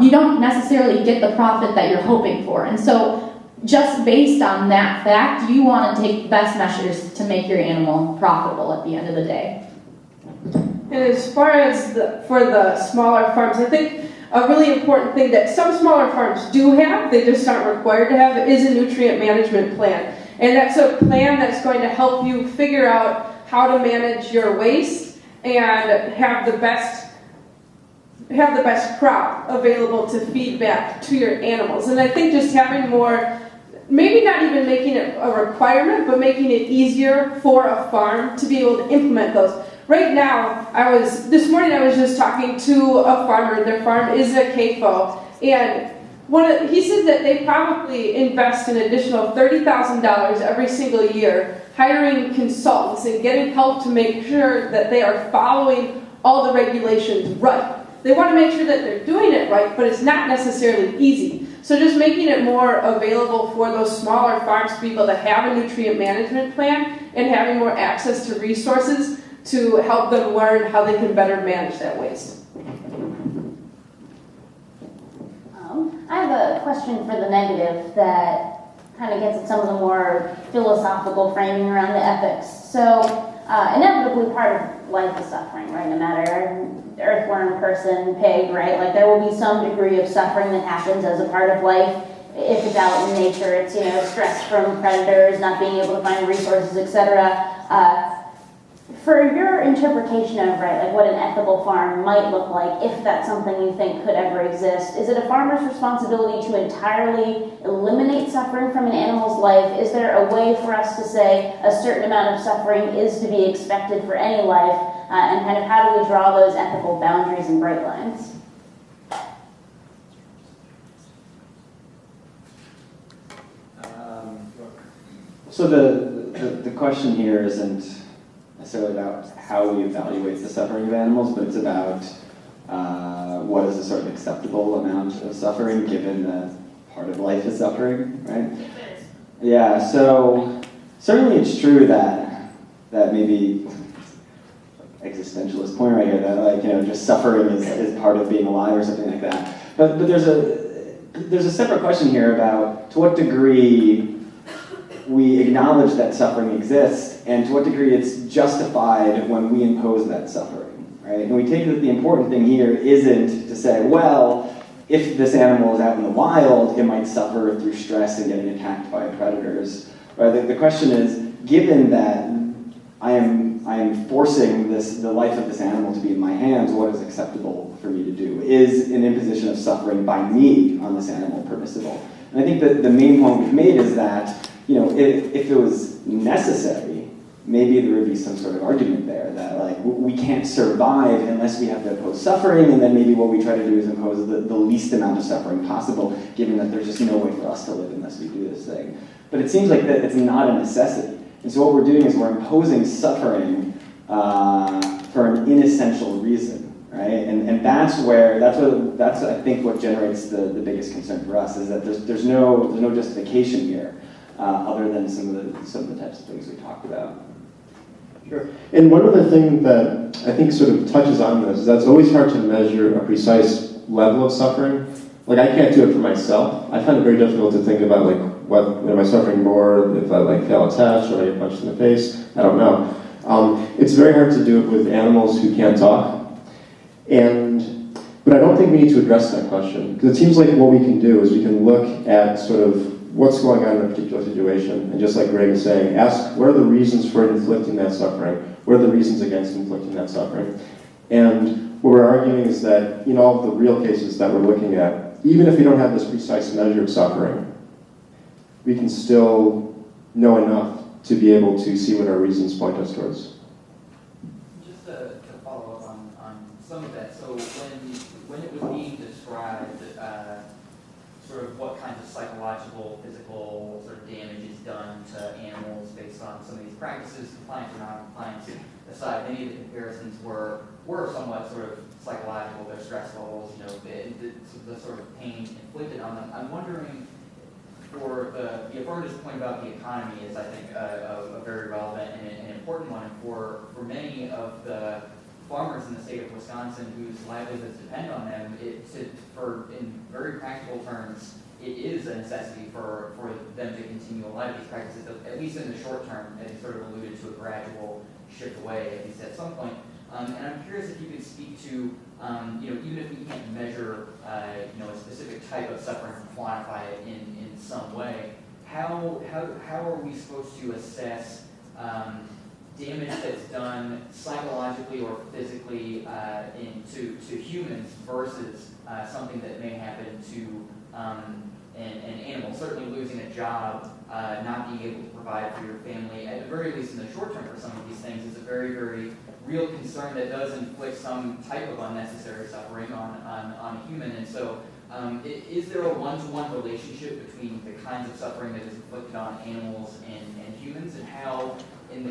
you don't necessarily get the profit that you're hoping for. And so just based on that fact, you want to take the best measures to make your animal profitable at the end of the day. And as far as for the smaller farms, I think a really important thing that some smaller farms do have, they just aren't required to have, is a nutrient management plan. And that's a plan that's going to help you figure out how to manage your waste and have the best crop available to feed back to your animals. And I think just having more, maybe not even making it a requirement, but making it easier for a farm to be able to implement those. Right now, this morning I was just talking to a farmer. Their farm is a CAFO, and he said that they probably invest an additional $30,000 every single year hiring consultants and getting help to make sure that they are following all the regulations right. They want to make sure that they're doing it right, but it's not necessarily easy. So just making it more available for those smaller farms to be able to have a nutrient management plan and having more access to resources to help them learn how they can better manage that waste. I have a question for the negative that kind of gets at some of the more philosophical framing around the ethics. So inevitably part of life is suffering, right? No matter earthworm, person, pig, right? Like there will be some degree of suffering that happens as a part of life. If it's out in nature, it's, stress from predators, not being able to find resources, etc. For your interpretation of, right, like what an ethical farm might look like, if that's something you think could ever exist, is it a farmer's responsibility to entirely eliminate suffering from an animal's life? Is there a way for us to say a certain amount of suffering is to be expected for any life? And kind of how do we draw those ethical boundaries and bright lines? So the question here isn't necessarily about how we evaluate the suffering of animals, but it's about what is a sort of acceptable amount of suffering given that part of life is suffering, right? Yeah, so certainly it's true that maybe existentialist point right here that just suffering is part of being alive or something like that. But there's a separate question here about to what degree we acknowledge that suffering exists, and to what degree it's justified when we impose that suffering, right? And we take that the important thing here isn't to say, well, if this animal is out in the wild, it might suffer through stress and getting attacked by predators. Right? The question is, given that I am forcing the life of this animal to be in my hands, what is acceptable for me to do? Is an imposition of suffering by me on this animal permissible? And I think that the main point we've made is that if it was necessary, maybe there would be some sort of argument there that we can't survive unless we have to impose suffering, and then maybe what we try to do is impose the least amount of suffering possible, given that there's just no way for us to live unless we do this thing. But it seems like that it's not a necessity. And so what we're doing is we're imposing suffering for an inessential reason, right? And that's I think what generates the biggest concern for us, is that there's no justification here. Other than some of the types of things we talked about. Sure. And one other thing that I think sort of touches on this is that it's always hard to measure a precise level of suffering. I can't do it for myself. I find it very difficult to think about am I suffering more if I fail a test or I get punched in the face? I don't know. It's very hard to do it with animals who can't talk. But I don't think we need to address that question, because it seems like what we can do is we can look at sort of what's going on in a particular situation, and just like Greg was saying, ask what are the reasons for inflicting that suffering? What are the reasons against inflicting that suffering? And what we're arguing is that in all of the real cases that we're looking at, even if we don't have this precise measure of suffering, we can still know enough to be able to see what our reasons point us towards. Just to follow up on some of that, so when it was being described, sort of what kinds of psychological, physical sort of damage is done to animals based on some of these practices, compliance or non-compliance aside. Many of the comparisons were somewhat sort of psychological, their stress levels, you know, the sort of pain inflicted on them. I'm wondering, for the affirmative point about the economy is, I think, a very relevant and an important one. And for many of the farmers in the state of Wisconsin whose livelihoods depend on them, in very practical terms, it is a necessity for them to continue a lot of these practices, at least in the short term, as you sort of alluded to, a gradual shift away, at least at some point. And I'm curious if you could speak to, you know, even if we can't measure, you know, a specific type of suffering or quantify it in some way, how are we supposed to assess damage that's done psychologically or physically to humans versus something that may happen to an animal? Certainly losing a job, not being able to provide for your family, at the very least in the short term for some of these things, is a very, very real concern that does inflict some type of unnecessary suffering on a human. And so is there a one-to-one relationship between the kinds of suffering that is inflicted on animals and humans, and how,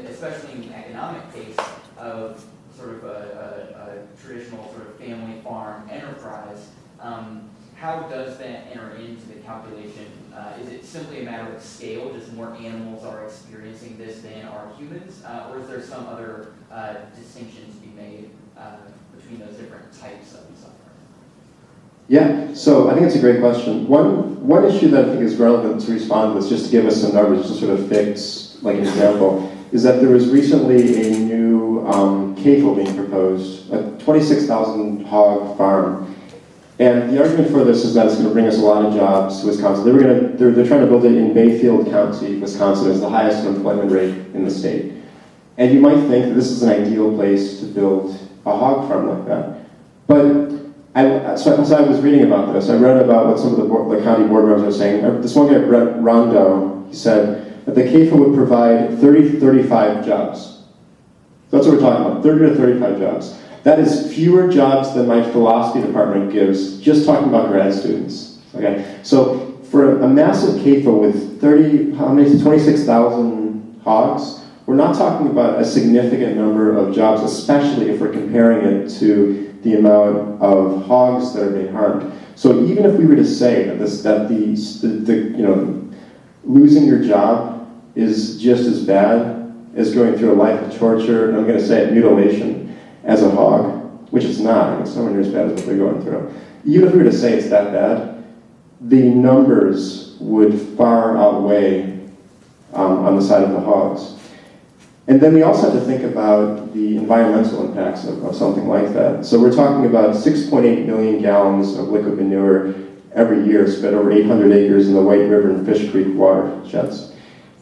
especially in the economic case of sort of a traditional sort of family farm enterprise, how does that enter into the calculation? Is it simply a matter of scale, just more animals are experiencing this than are humans, or is there some other distinction to be made between those different types of suffering? Yeah, so I think it's a great question. One issue that I think is relevant to respond with, just to give us some numbers to sort of fix, like an example, is that there was recently a new CAFO being proposed, a 26,000 hog farm. And the argument for this is that it's going to bring us a lot of jobs to Wisconsin. They're trying to build it in Bayfield County, Wisconsin, as the highest unemployment rate in the state. And you might think that this is an ideal place to build a hog farm like that. But as I was reading about this, I read about what some of the county board members are saying. This one guy, Brett Rondo, he said that the CAFO would provide 30 to 35 jobs. So that's what we're talking about, 30 to 35 jobs. That is fewer jobs than my philosophy department gives, just talking about grad students. Okay, so for a massive CAFO with 26,000 hogs, we're not talking about a significant number of jobs, especially if we're comparing it to the amount of hogs that are being harmed. So even if we were to say that losing your job is just as bad as going through a life of torture, and I'm going to say it, mutilation, as a hog, which it's not. It's nowhere near as bad as what they're going through. Even if we were to say it's that bad, the numbers would far outweigh on the side of the hogs. And then we also have to think about the environmental impacts of something like that. So we're talking about 6.8 million gallons of liquid manure every year spread over 800 acres in the White River and Fish Creek watersheds.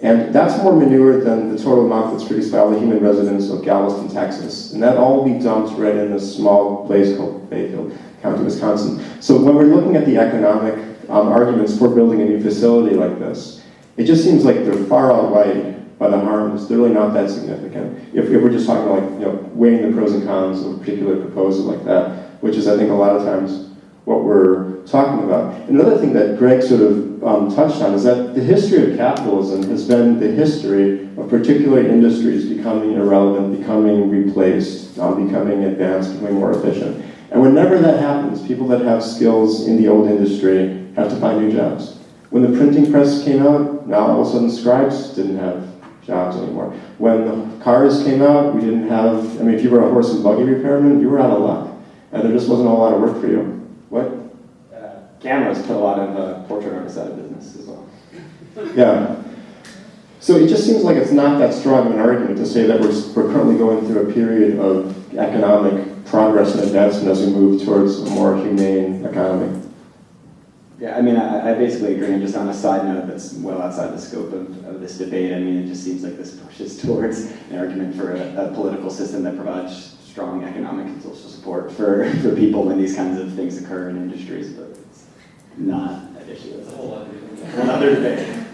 And that's more manure than the total amount that's produced by all the human residents of Galveston, Texas. And that all will be dumped right in this small place called Bayfield County, Wisconsin. So when we're looking at the economic arguments for building a new facility like this, it just seems like they're far outweighed by the harms. They're really not that significant. If we're just talking like, weighing the pros and cons of a particular proposal like that, which is, I think, a lot of times what we're talking about. Another thing that Greg sort of touched on is that the history of capitalism has been the history of particular industries becoming irrelevant, becoming replaced, becoming advanced, becoming more efficient. And whenever that happens, people that have skills in the old industry have to find new jobs. When the printing press came out, now all of a sudden scribes didn't have jobs anymore. When the cars came out, we didn't have, if you were a horse and buggy repairman, you were out of luck. And there just wasn't a lot of work for you. What? Cameras put a lot of portrait artists out of business as well. Yeah. So it just seems like it's not that strong of an argument to say that we're currently going through a period of economic progress and advancement as we move towards a more humane economy. Yeah, I basically agree. And just on a side note that's well outside the scope of this debate, it just seems like this pushes towards an argument for a political system that provides strong economic and social support for people when these kinds of things occur in industries, but it's not an issue. It's a whole other debate. Can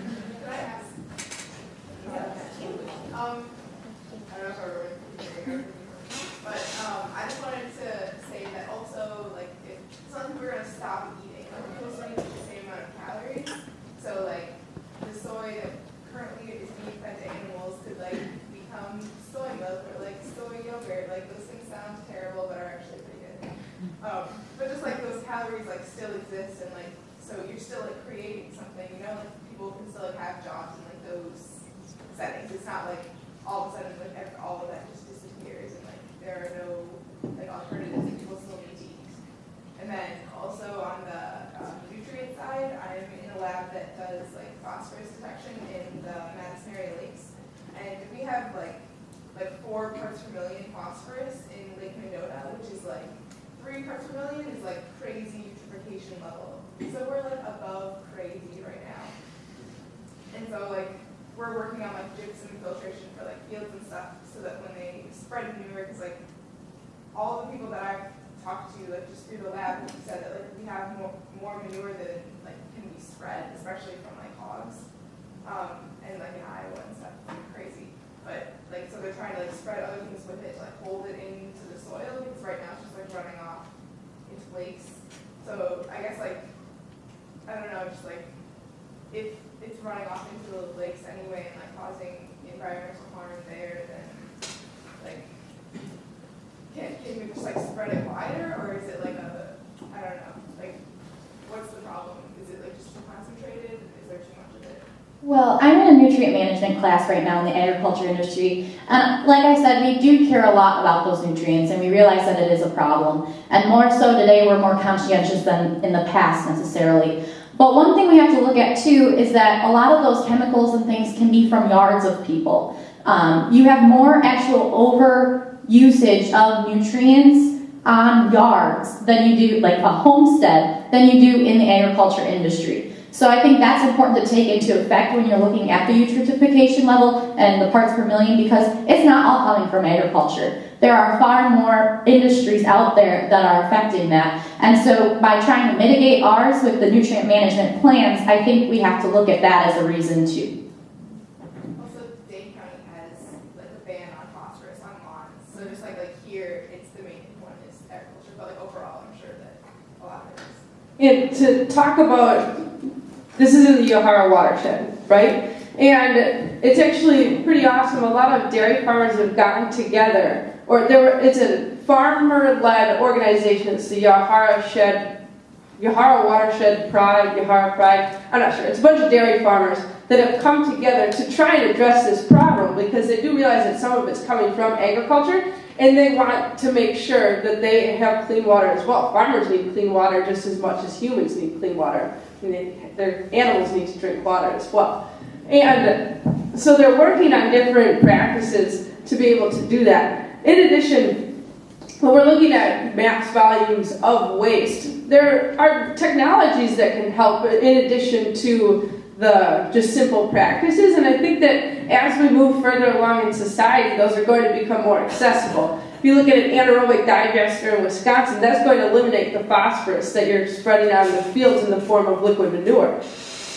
I ask? I don't know if everyone, but I just wanted to say that also, like, it's not like we're going to stop eating. Like, we're still eating the same amount of still exists, and like, so you're still like creating something, you know, like people can still like have jobs in like those settings. It's not like all of a sudden like all of that just disappears, and like there are no like alternatives that people still need to eat. And then also on the nutrient side, I'm in a lab that does like phosphorus detection in the Madison area lakes, and we have like 4 parts per million phosphorus in Lake Mendota, which is like 3 parts per million is like crazy eutrophication level. So we're like above crazy right now. And so like we're working on like gypsum filtration for like fields and stuff, so that when they spread manure, because like all the people that I've talked to like just through the lab have said that like we have more manure than like can be spread, especially from like hogs, and like in Iowa and stuff. It's crazy. But like, so they're trying to like spread other things with it to like hold it into the soil, because right now it's just like running off into lakes. So I guess like, I don't know, just like if it's running off into the lakes anyway and like causing environmental harm there, then like can we just like spread it wider, or is it like I don't know, like what's the problem? Is it like just too concentrated? Is there too much of it? Well, I'm in a nutrient management class right now in the agriculture industry. And like I said, we do care a lot about those nutrients, and we realize that it is a problem. And more so today, we're more conscientious than in the past necessarily. But one thing we have to look at too is that a lot of those chemicals and things can be from yards of people. You have more actual over usage of nutrients on yards than you do, like a homestead, than you do in the agriculture industry. So I think that's important to take into effect when you're looking at the eutrophication level and the parts per million, because it's not all coming from agriculture. There are far more industries out there that are affecting that. And so by trying to mitigate ours with the nutrient management plans, I think we have to look at that as a reason too. Also, Dane County has like a ban on phosphorus on lawns. So just like here, it's the main one is agriculture, but like overall, I'm sure that a lot of it is. And to talk about, this is in the Yahara watershed, right? And it's actually pretty awesome. A lot of dairy farmers have gotten together, it's a farmer-led organization. It's the Yahara Watershed Pride, Yahara Pride. I'm not sure. It's a bunch of dairy farmers that have come together to try and address this problem, because they do realize that some of it's coming from agriculture, and they want to make sure that they have clean water as well. Farmers need clean water just as much as humans need clean water. Their animals need to drink water as well. And so they're working on different practices to be able to do that. In addition, when we're looking at mass volumes of waste, there are technologies that can help in addition to the just simple practices, and I think that as we move further along in society, those are going to become more accessible. If you look at an anaerobic digester in Wisconsin, that's going to eliminate the phosphorus that you're spreading out in the fields in the form of liquid manure.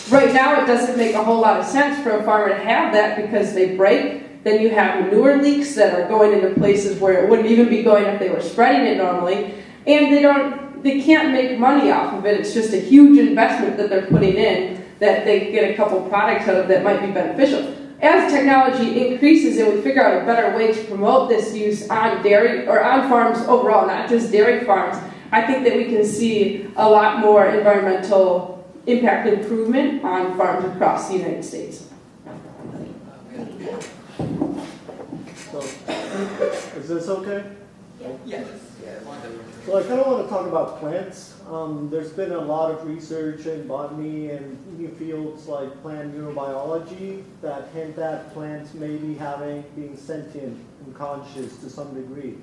Right now, it doesn't make a whole lot of sense for a farmer to have that because they break. Then you have manure leaks that are going into places where it wouldn't even be going if they were spreading it normally, and they can't make money off of it. It's just a huge investment that they're putting in that they get a couple products out of that might be beneficial. As technology increases and we figure out a better way to promote this use on dairy or on farms overall, not just dairy farms, I think that we can see a lot more environmental impact improvement on farms across the United States. So, is this okay? Yes. So I kind of want to talk about plants. There's been a lot of research in botany and new fields like plant neurobiology that hint at plants maybe being sentient and conscious to some degree.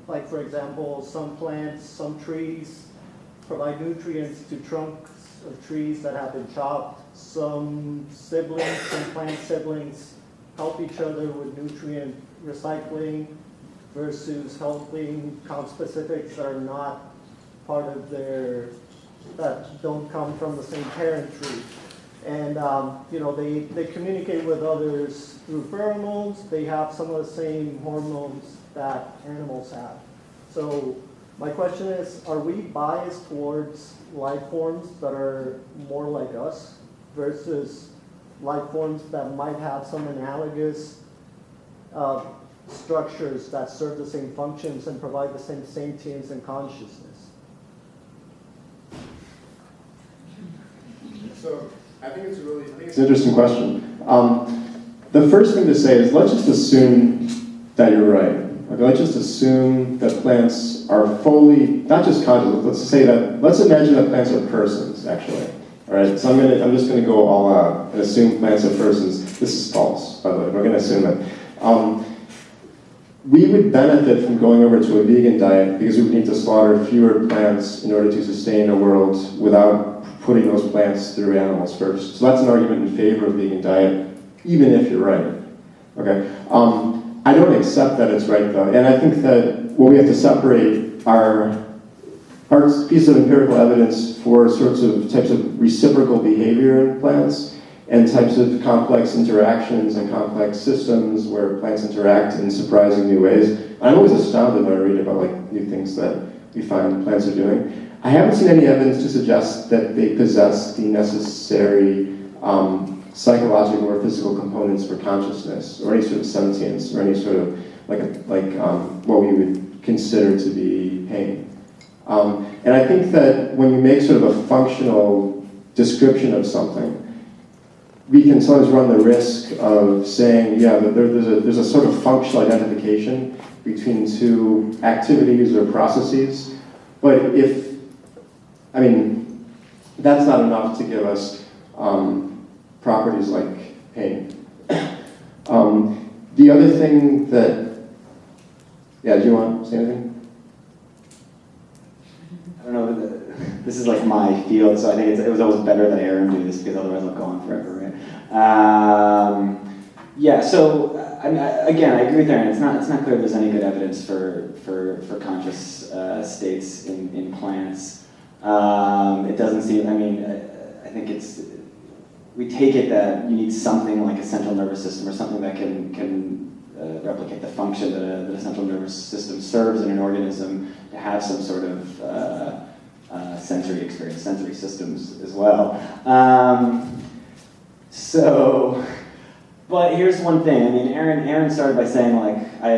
Like for example, some plants, some trees provide nutrients to trunks of trees that have been chopped. Some plant siblings help each other with nutrient recycling versus helping conspecifics that are not part of that don't come from the same parent tree. And they communicate with others through pheromones. They have some of the same hormones that animals have. So my question is, are we biased towards life forms that are more like us versus life forms that might have some analogous structures that serve the same functions and provide the same sentience and consciousness? So I think it's an interesting question. The first thing to say is let's just assume that you're right. Okay, let's just assume that plants are fully, not just conscious, let's imagine that plants are persons, actually. All right, so I'm just gonna go all out and assume plants are persons. This is false, by the way, we're gonna assume it. We would benefit from going over to a vegan diet because we would need to slaughter fewer plants in order to sustain a world without putting those plants through animals first. So that's an argument in favor of vegan diet, even if you're right. Okay. I don't accept that it's right though, and I think that we have to separate our piece of empirical evidence for types of reciprocal behavior in plants and types of complex interactions and complex systems where plants interact in surprising new ways. I'm always astounded when I read about new things that we find plants are doing. I haven't seen any evidence to suggest that they possess the necessary psychological or physical components for consciousness or any sort of sentience or any sort of what we would consider to be pain. And I think that when you make sort of a functional description of something, we can sometimes run the risk of saying, yeah, that there's a sort of functional identification between two activities or processes. But that's not enough to give us properties like pain. The other thing that, do you want to say anything? I don't know, this is like my field, so I think it was always better that Aaron do this because otherwise I'll go on forever, right? Again, I agree with Aaron. It's not clear there's any good evidence for conscious states in plants. It doesn't seem, I think we take it that you need something like a central nervous system or something that can replicate the function that a central nervous system serves in an organism to have some sort of sensory experience, sensory systems as well. But here's one thing. Aaron started by saying I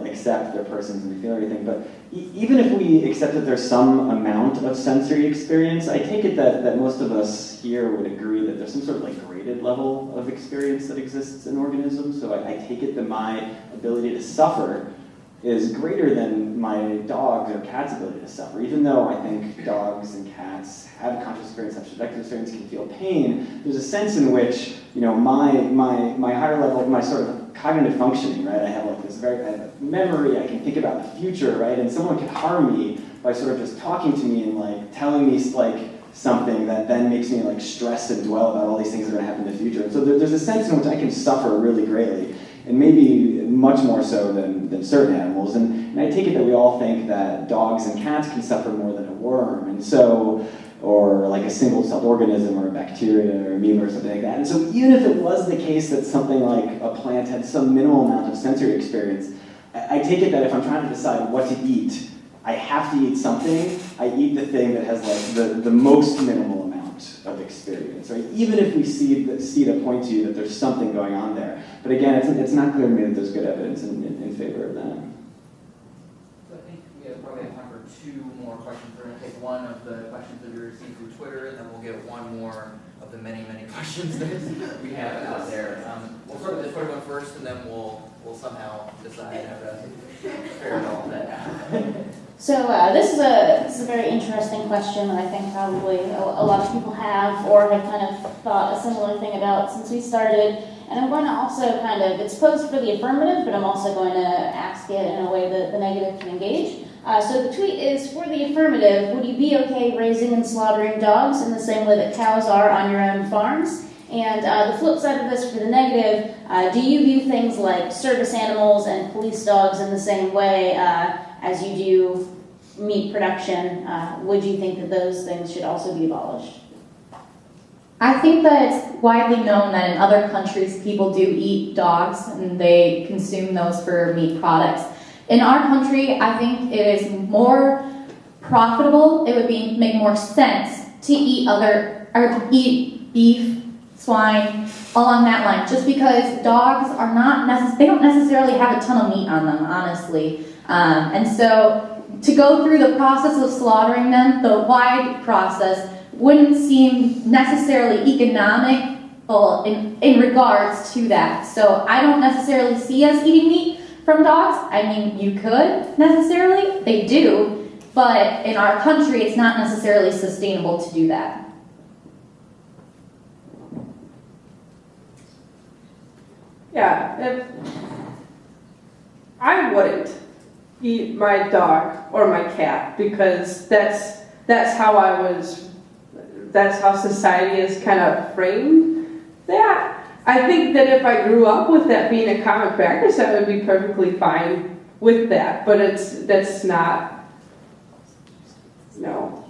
accept their persons and we feel everything. But even if we accept that there's some amount of sensory experience, I take it that most of us here would agree that there's some sort of graded level of experience that exists in organisms. So I take it that my ability to suffer is greater than my dog's or cat's ability to suffer. Even though I think dogs and cats have conscious experience, have subjective experience, can feel pain, there's a sense in which, my higher level, my sort of cognitive functioning, right? I have I have memory, I can think about the future, right? And someone can harm me by sort of just talking to me and telling me something that then makes me stress and dwell about all these things that are gonna happen in the future. And so there's a sense in which I can suffer really greatly, and maybe much more so than certain animals. And I take it that we all think that dogs and cats can suffer more than a worm, and so, or a single-celled organism or a bacteria or amoeba or something like that. And so even if it was the case that something like a plant had some minimal amount of sensory experience, I take it that if I'm trying to decide what to eat, I have to eat something. I eat the thing that has the most minimal amount of experience, right? Even if we see to point to that there's something going on there. But again, it's not clear to me that there's good evidence in favor of that. So I think we probably have time for two more questions. We're going to take one of the questions that we received through Twitter, and then we'll get one more of the many, many questions that we have out there. We'll start with the Twitter one first, and then we'll somehow decide how to ferret all that out. So this is a very interesting question that I think probably a lot of people have or have kind of thought a similar thing about since we started. And I'm going to also it's posed for the affirmative, but I'm also going to ask it in a way that the negative can engage. So the tweet is, for the affirmative, would you be okay raising and slaughtering dogs in the same way that cows are on your own farms? And the flip side of this for the negative, do you view things like service animals and police dogs in the same way as you do meat production? Would you think that those things should also be abolished? I think that it's widely known that in other countries people do eat dogs and they consume those for meat products. In our country, I think it is more profitable, it would make more sense to eat beef, swine, along that line, just because dogs are they don't necessarily have a ton of meat on them, honestly. And so to go through the process of slaughtering them, the wide process, wouldn't seem necessarily economical in regards to that. So I don't necessarily see us eating meat from dogs. I mean, you could necessarily, they do, but in our country, it's not necessarily sustainable to do that. Yeah, I wouldn't eat my dog or my cat because that's how that's how society is kind of framed that. I think that if I grew up with that being a common practice, I would be perfectly fine with that, but that's not, no.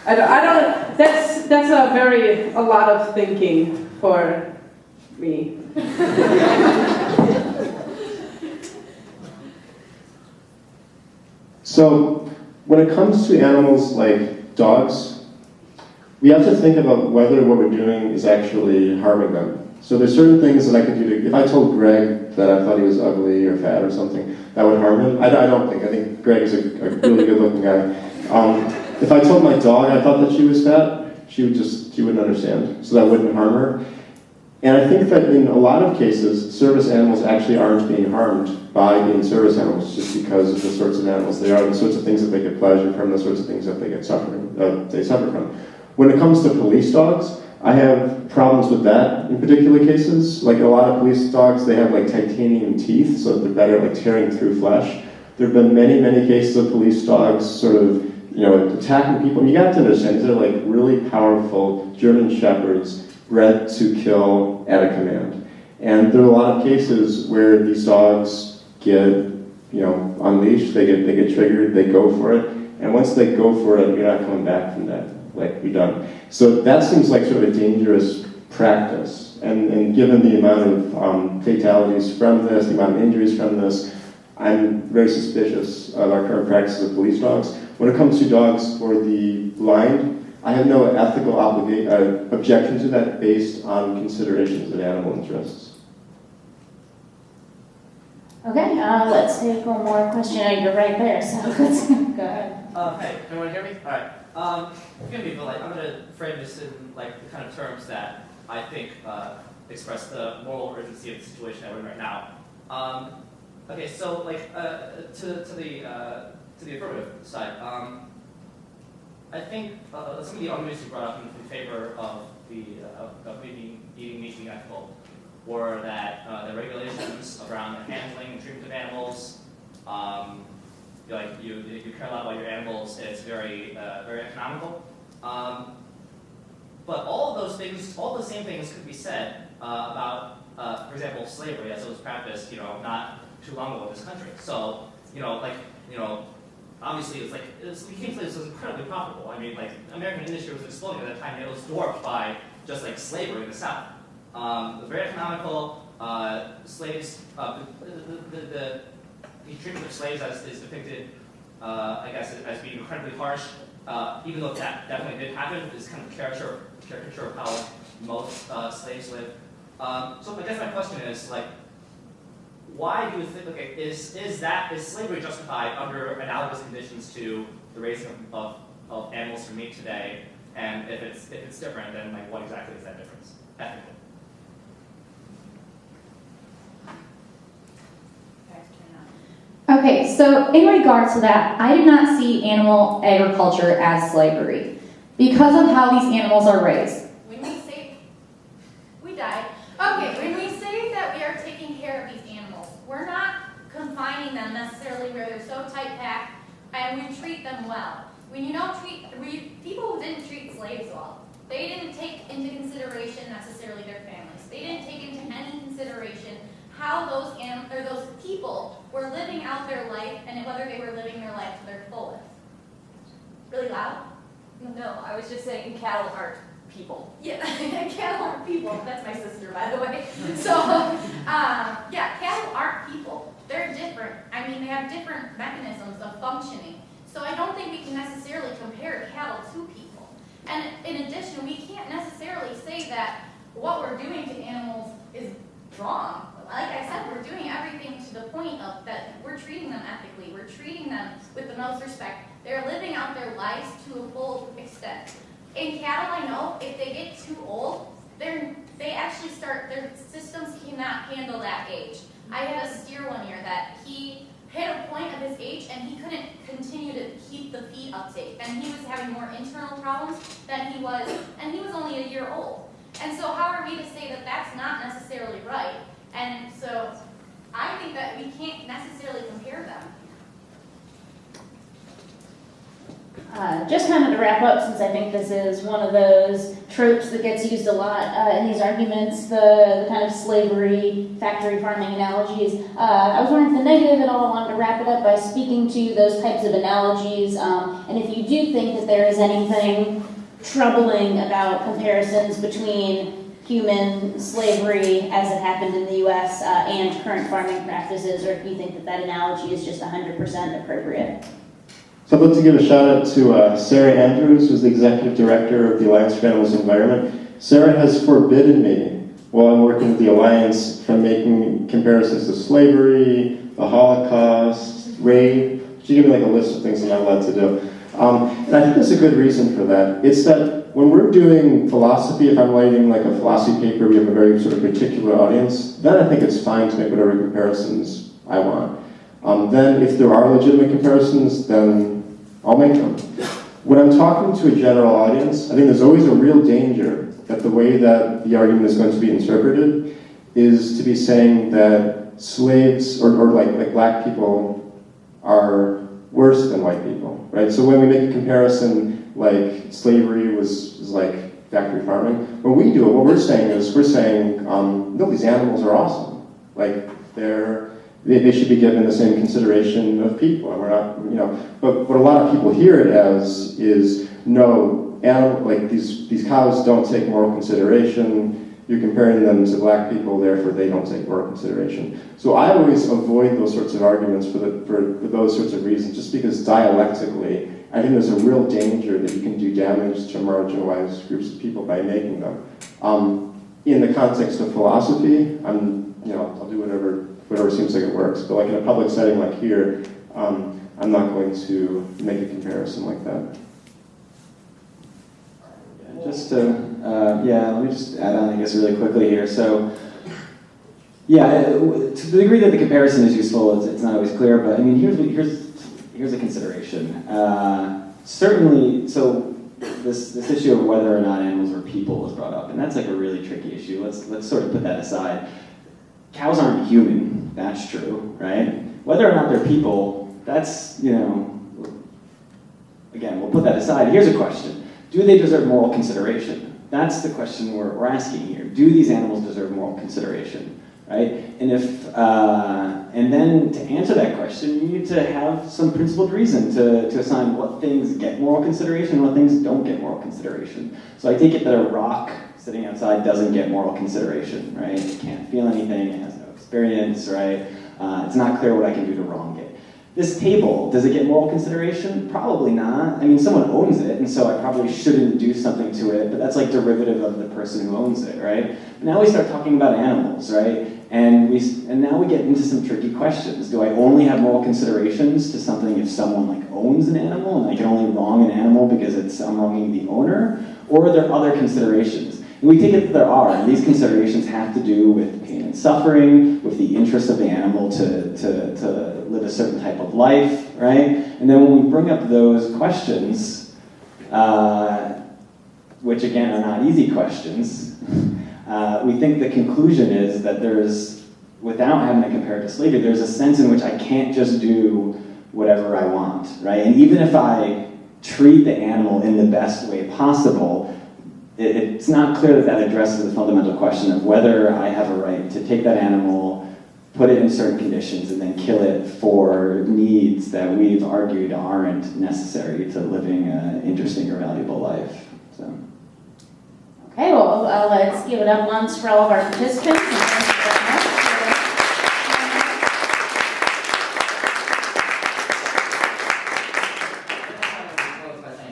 I don't, that's a lot of thinking for me. So, when it comes to animals like dogs, we have to think about whether what we're doing is actually harming them. So there's certain things that I can do to, if I told Greg that I thought he was ugly or fat or something, that would harm him. I don't think. I think Greg is a really good looking guy. If I told my dog I thought that she was fat, she wouldn't understand. So that wouldn't harm her. And I think that in a lot of cases, service animals actually aren't being harmed by being service animals just because of the sorts of animals they are, the sorts of things that they get pleasure from, the sorts of things that they suffer from. When it comes to police dogs, I have problems with that in particular cases. Like a lot of police dogs, they have like titanium teeth, so they're better at like tearing through flesh. There have been many, many cases of police dogs sort of, attacking people. And you got to understand, these are like really powerful German shepherds bred to kill at a command. And there are a lot of cases where these dogs get, unleashed, they get triggered, they go for it. And once they go for it, you're not coming back from that. Like, you're done. So that seems like sort of a dangerous practice. And given the amount of fatalities from this, the amount of injuries from this, I'm very suspicious of our current practices of police dogs. When it comes to dogs for the blind, I have no ethical objection to that based on considerations of animal interests. Okay, let's take one more question. You're right there, so let's go ahead. Hey, everyone hear me? All right. I'm gonna frame this in like the kind of terms that I think express the moral urgency of the situation that we're in right now. Okay, so like to the affirmative side, I think some of the arguments you brought up in favor of eating meat being ethical were that the regulations around the handling and treatment of animals. You care a lot about your animals, and it's very economical. But all of those things, all the same things could be said about, for example, slavery as it was practiced, not too long ago in this country. So, obviously we became slaves was incredibly profitable. I mean, like, American industry was exploding at that time, and it was dwarfed by just like slavery in the South. It was very economical. Slaves, the treatment of slaves as is depicted, I guess, as being incredibly harsh, even though that definitely did happen, is kind of caricature of how most slaves live. So I guess my question is, like, why do you think, okay, is slavery justified under analogous conditions to the raising of animals for meat today? And if it's different, then like what exactly is that difference ethically? Okay, so in regards to that, I do not see animal agriculture as slavery because of how these animals are raised. When we say, we died. Okay, when we say that we are taking care of these animals, we're not confining them necessarily where they're so tight-packed, and we treat them well. When people didn't treat slaves well. They didn't take into consideration necessarily their families. They didn't take into any consideration how those people were living out their life and whether they were living their life to their fullest. Really loud? No, I was just saying cattle aren't people. Yeah, cattle aren't people. That's my sister, by the way. So, cattle aren't people. They're different. I mean, they have different mechanisms of functioning. So I don't think we can necessarily compare cattle to people. And in addition, we can't necessarily say that what we're doing to animals is wrong. Like I said, we're doing everything to the point of that we're treating them ethically. We're treating them with the most respect. They're living out their lives to a full extent. In cattle, I if they get too old, they actually start, their systems cannot handle that age. I had a steer one year that he hit a point of his age and he couldn't continue to keep the feed uptake, and he was having more internal problems than he was, and he was only a year old. And so how are we to say that that's not necessarily right? And so I think that we can't necessarily compare them. Just kind of to wrap up, since I think this is one of those tropes that gets used a lot in these arguments, the kind of slavery, factory farming analogies. I was wondering if the negative at all, I wanted to wrap it up by speaking to those types of analogies. And if you do think that there is anything troubling about comparisons between human slavery as it happened in the U.S. And current farming practices, or if you think that that analogy is just 100% appropriate. So I'd like to give a shout out to Sarah Andrews, who's the Executive Director of the Alliance for Animals Environment. Sarah has forbidden me, while I'm working with the Alliance, from making comparisons to slavery, the Holocaust, rape. She gave me like a list of things I'm not allowed to do. And I think there's a good reason for that. It's that when we're doing philosophy, if I'm writing like a philosophy paper, we have a very sort of particular audience, then I think it's fine to make whatever comparisons I want. Then if there are legitimate comparisons, then I'll make them. When I'm talking to a general audience, I think there's always a real danger that the way that the argument is going to be interpreted is to be saying that slaves or like black people are worse than white people, right? So when we make a comparison, like slavery was like factory farming, when we do it, what we're saying, no, these animals are awesome. Like they should be given the same consideration of people, and we're not, but what a lot of people hear it as is, no, like these cows don't take moral consideration, you're comparing them to black people, therefore they don't take moral consideration. So I always avoid those sorts of arguments for those sorts of reasons, just because dialectically, I think there's a real danger that you can do damage to marginalized groups of people by making them. In the context of philosophy, I'll do whatever seems like it works. But like in a public setting like here, I'm not going to make a comparison like that. Let me just add on, I guess, really quickly here. So, to the degree that the comparison is useful, it's not always clear, but I mean, here's a consideration. Certainly, so this issue of whether or not animals are people was brought up, and that's like a really tricky issue. Let's sort of put that aside. Cows aren't human, that's true, right? Whether or not they're people, that's, again, we'll put that aside. Here's a question. Do they deserve moral consideration? That's the question we're asking here. Do these animals deserve moral consideration, right? And then to answer that question, you need to have some principled reason to assign what things get moral consideration and what things don't get moral consideration. So I take it that a rock sitting outside doesn't get moral consideration, right? It can't feel anything, it has no experience, right? It's not clear what I can do to wrong it. This table, does it get moral consideration? Probably not. I mean, someone owns it, and so I probably shouldn't do something to it, but that's like derivative of the person who owns it, right? Now we start talking about animals, right? And now we get into some tricky questions. Do I only have moral considerations to something if someone like owns an animal, and I can only wrong an animal because I'm wronging the owner? Or are there other considerations? And we take it that there are, and these considerations have to do with pain and suffering, with the interest of the animal to live a certain type of life, right? And then when we bring up those questions, which again are not easy questions, we think the conclusion is that without having to compare it to slavery, there's a sense in which I can't just do whatever I want, right? And even if I treat the animal in the best way possible, it's not clear that addresses the fundamental question of whether I have a right to take that animal, put it in certain conditions, and then kill it for needs that we've argued aren't necessary to living an interesting or valuable life. So. Okay, well, let's give it up once for all of our participants. And thank you very much.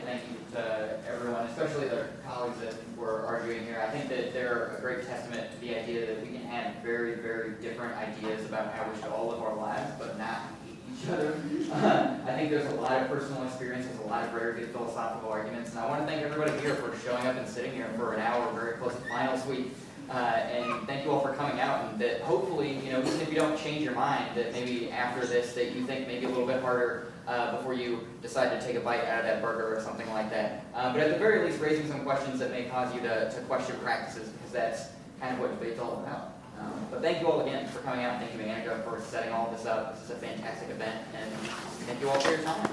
Thank you to everyone, especially the colleagues that were arguing here. I think that they're a great testament to the idea that we can have very, very different ideas about how we should all live our lives, but not hate each each other. I think there's a lot of personal experiences, a lot of very good philosophical arguments, and I want to thank everybody here for showing up and sitting here for an hour, very close to finals week. And thank you all for coming out, and that hopefully, even if you don't change your mind, that maybe after this that you think maybe a little bit harder before you decide to take a bite out of that burger or something like that. But at the very least, raising some questions that may cause you to question practices, because that's kind of what debate's all about. But thank you all again for coming out. Thank you, Andrea, for setting all of this up. This is a fantastic event, and thank you all for your time.